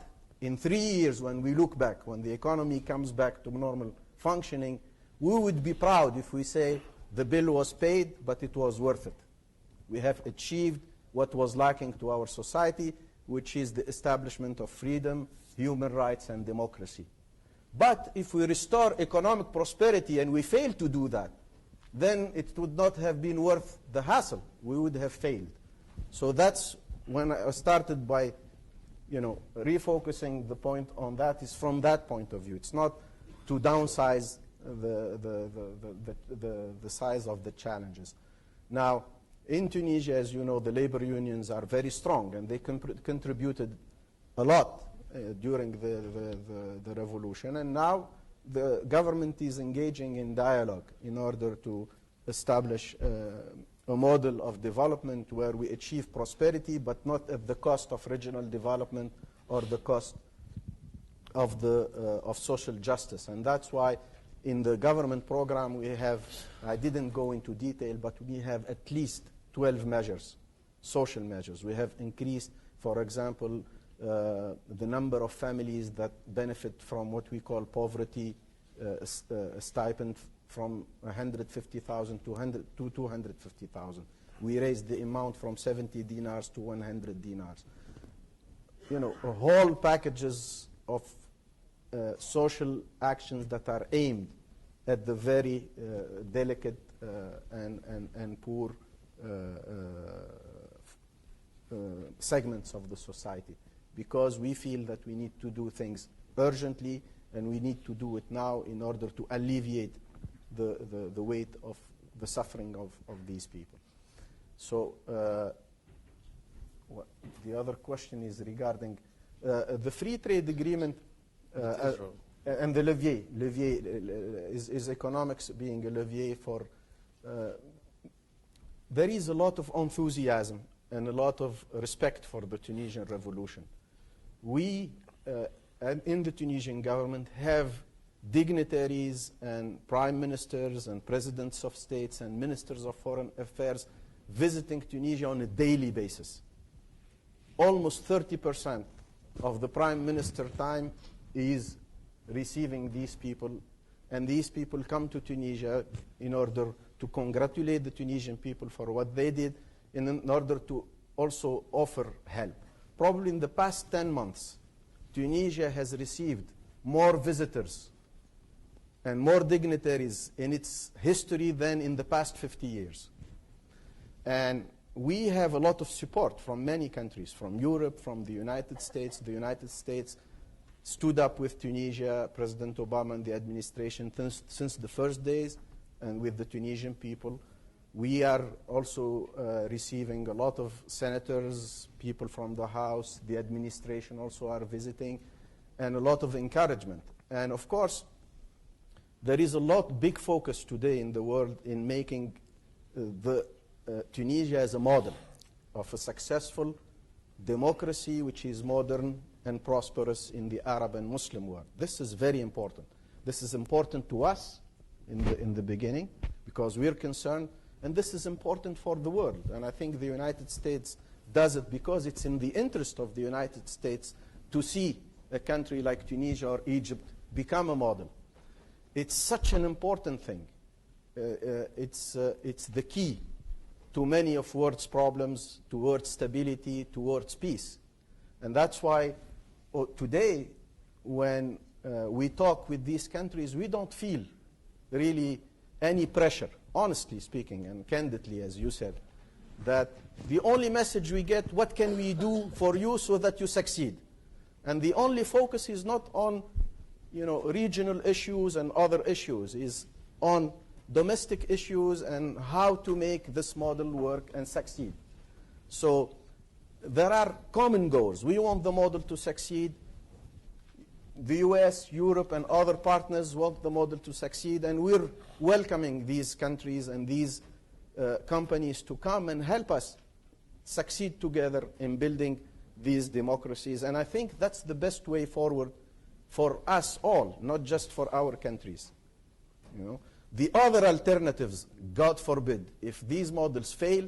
in 3 years when we look back, when the economy comes back to normal functioning, we would be proud if we say the bill was paid, but it was worth it. We have achieved what was lacking to our society, which is the establishment of freedom, human rights, and democracy. But if we restore economic prosperity and we fail to do that, then it would not have been worth the hassle. We would have failed. So that's when I started by refocusing the point on that is from that point of view. It's not to downsize the size of the challenges. Now, in Tunisia, as you know, the labor unions are very strong, and they contributed a lot during the revolution. And now the government is engaging in dialogue in order to establish a model of development where we achieve prosperity, but not at the cost of regional development or the cost of social justice. And that's why in the government program we have, I didn't go into detail, but we have at least 12 measures, social measures. We have increased, for example, the number of families that benefit from what we call poverty stipend from 150,000 to 250,000. We raised the amount from 70 dinars to 100 dinars. Whole packages of social actions that are aimed at the very delicate and poor segments of the society, because we feel that we need to do things urgently and we need to do it now in order to alleviate the weight of the suffering of these people. So the other question is regarding the free trade agreement and the levier. Levier is economics being a levier for... there is a lot of enthusiasm and a lot of respect for the Tunisian revolution. We, in the Tunisian government, have dignitaries and prime ministers and presidents of states and ministers of foreign affairs visiting Tunisia on a daily basis. Almost 30% of the prime minister time is receiving these people, and these people come to Tunisia in order to congratulate the Tunisian people for what they did, in order to also offer help. Probably in the past 10 months, Tunisia has received more visitors and more dignitaries in its history than in the past 50 years. And we have a lot of support from many countries, from Europe, from the United States. The United States stood up with Tunisia, President Obama and the administration since the first days, and with the Tunisian people. We are also receiving a lot of senators, people from the House, the administration also are visiting, and a lot of encouragement. And of course, there is a big focus today in the world in making Tunisia as a model of a successful democracy which is modern and prosperous in the Arab and Muslim world. This is very important. This is important to us in the beginning because we're concerned, and this is important for the world. And I think the United States does it because it's in the interest of the United States to see a country like Tunisia or Egypt become a model. It's such an important thing. It's the key to many of world's problems, towards stability, towards peace. And that's why today, when we talk with these countries, we don't feel really any pressure, honestly speaking, and candidly, as you said, that the only message we get, what can we do for you so that you succeed? And the only focus is not on regional issues and other issues, is on domestic issues and how to make this model work and succeed. So there are common goals. We want the model to succeed. The US, Europe, and other partners want the model to succeed, and we're welcoming these countries and these companies to come and help us succeed together in building these democracies. And I think that's the best way forward for us all, not just for our countries. You know? The other alternatives, God forbid, if these models fail,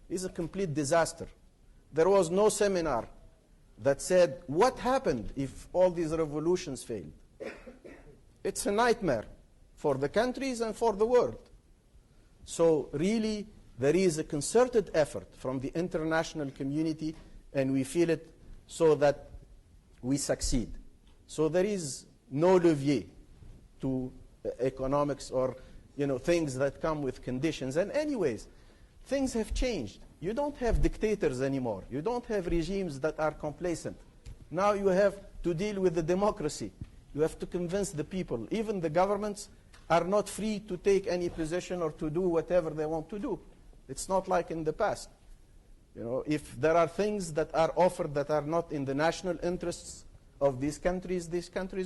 is a complete disaster. There was no seminar that said, what happened if all these revolutions failed? It's a nightmare for the countries and for the world. So really, there is a concerted effort from the international community, and we feel it so that we succeed. So there is no levier to economics or things that come with conditions. And anyways, things have changed. You don't have dictators anymore. You don't have regimes that are complacent. Now you have to deal with the democracy. You have to convince the people. Even the governments are not free to take any position or to do whatever they want to do. It's not like in the past. If there are things that are offered that are not in the national interests of these countries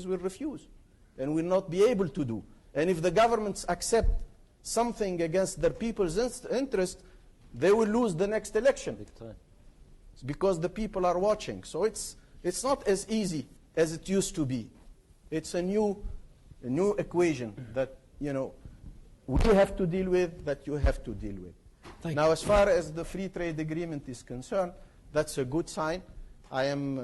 will refuse and will not be able to do. And if the governments accept something against their people's interest, they will lose the next election. It's because the people are watching. So it's not as easy as it used to be. It's a new equation that we have to deal with, that you have to deal with. Now, as far as the free trade agreement is concerned, that's a good sign. I am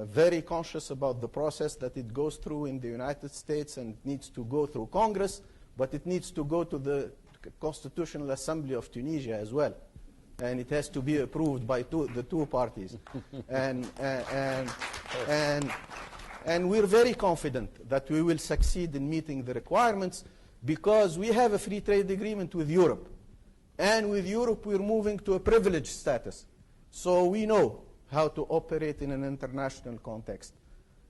very conscious about the process that it goes through in the United States, and it needs to go through Congress, but it needs to go to the Constitutional Assembly of Tunisia as well. And it has to be approved by the two parties. and we're very confident that we will succeed in meeting the requirements, because we have a free trade agreement with Europe. And with Europe, we're moving to a privileged status. So we know how to operate in an international context.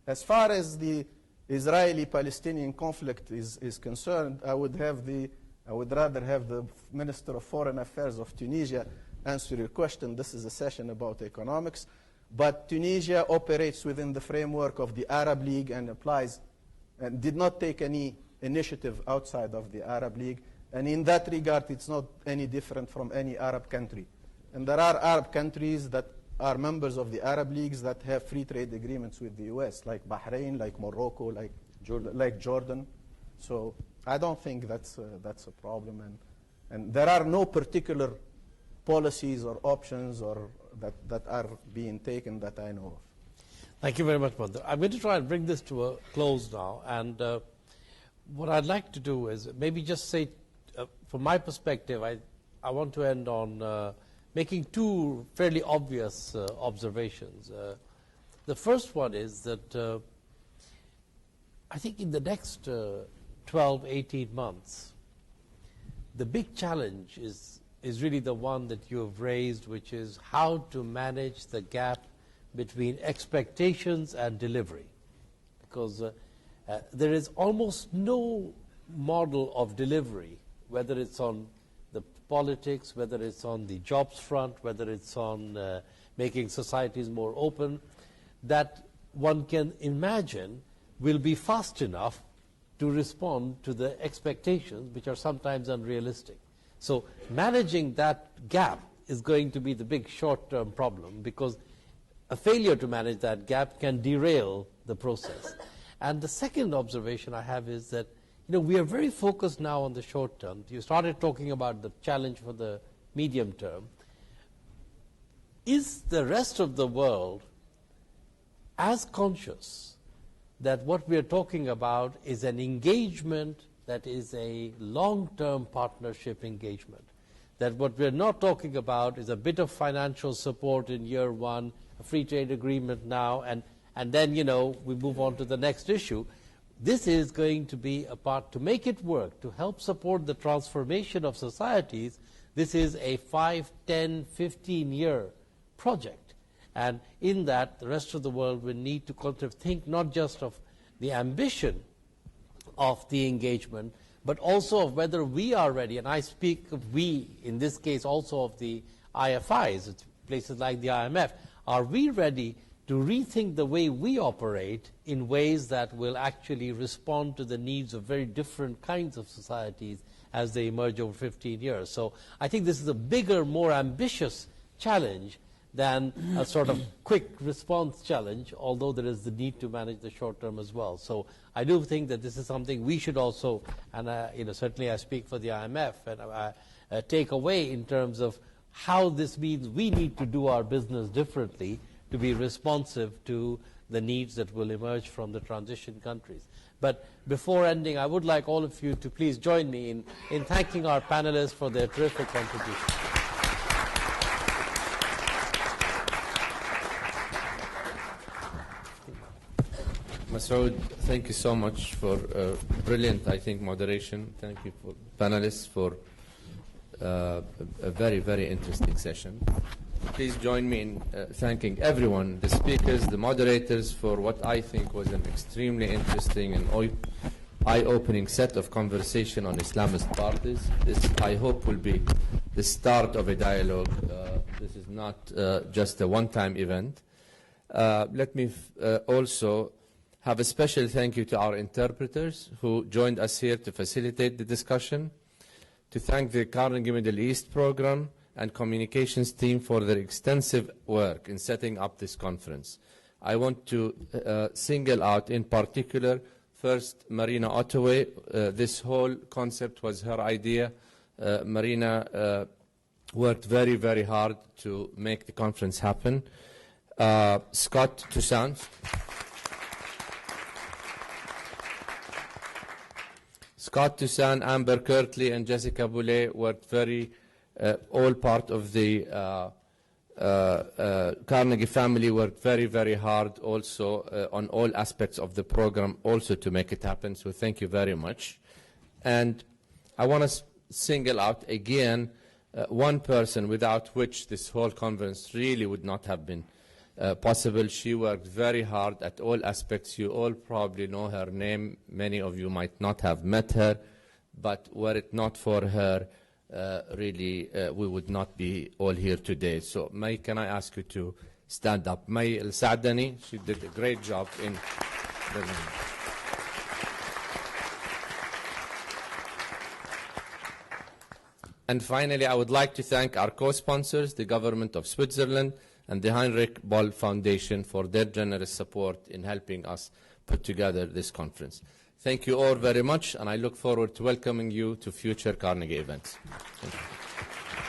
As far as the Israeli-Palestinian conflict is concerned, I would rather have the Minister of Foreign Affairs of Tunisia answer your question. This is a session about economics. But Tunisia operates within the framework of the Arab League and applies and did not take any initiative outside of the Arab League. And in that regard, it's not any different from any Arab country. And there are Arab countries that are members of the Arab Leagues that have free trade agreements with the US, like Bahrain, like Morocco, like Jordan. So I don't think that's a problem. And there are no particular policies or options or that are being taken that I know of. Thank you very much, Badr. I'm going to try and bring this to a close now. And what I'd like to do is maybe just say, from my perspective, I want to end on making two fairly obvious observations. The first one is that I think in the next 12, 18 months, the big challenge is really the one that you have raised, which is how to manage the gap between expectations and delivery. Because there is almost no model of delivery, whether it's on the politics, whether it's on the jobs front, whether it's on making societies more open, that one can imagine will be fast enough to respond to the expectations, which are sometimes unrealistic. So managing that gap is going to be the big short-term problem, because a failure to manage that gap can derail the process. And the second observation I have is that we are very focused now on the short term. You started talking about the challenge for the medium term. Is the rest of the world as conscious that what we are talking about is an engagement that is a long-term partnership engagement? That what we're not talking about is a bit of financial support in year one, a free trade agreement now, and then, we move on to the next issue. This is going to be a part to make it work, to help support the transformation of societies. This is a 5, 10, 15-year project. And in that, the rest of the world will need to think not just of the ambition of the engagement, but also of whether we are ready. And I speak of we, in this case, also of the IFIs. places like the IMF. Are we ready to rethink the way we operate in ways that will actually respond to the needs of very different kinds of societies as they emerge over 15 years? So I think this is a bigger, more ambitious challenge than a sort of quick response challenge, although there is the need to manage the short term as well. So I do think that this is something we should also, and certainly I speak for the IMF, and take away in terms of how this means we need to do our business differently to be responsive to the needs that will emerge from the transition countries. But before ending, I would like all of you to please join me in thanking our panelists for their terrific contribution. Masoud, thank you so much for brilliant, I think, moderation. Thank you for panelists for a very, very interesting session. Please join me in thanking everyone, the speakers, the moderators, for what I think was an extremely interesting and eye-opening set of conversation on Islamist parties. This, I hope, will be the start of a dialogue. This is not just a one-time event. Let me also have a special thank you to our interpreters who joined us here to facilitate the discussion, to thank the Carnegie Middle East program and communications team for their extensive work in setting up this conference. I want to single out in particular, first, Marina Ottaway. This whole concept was her idea. Marina worked very, very hard to make the conference happen. Scott Toussaint. Scott Toussaint, Amber Kirtley, and Jessica Boulay worked all part of the Carnegie family worked very, very hard also on all aspects of the program also to make it happen. So thank you very much. And I want to single out again one person without which this whole conference really would not have been possible. She worked very hard at all aspects. You all probably know her name. Many of you might not have met her, but were it not for her, really we would not be all here today. So May, can I ask you to stand up? May El-Saadani, she did a great job in And finally, I would like to thank our co-sponsors, the government of Switzerland and the Heinrich Boll Foundation, for their generous support in helping us put together this conference. Thank you all very much, and I look forward to welcoming you to future Carnegie events. Thank you.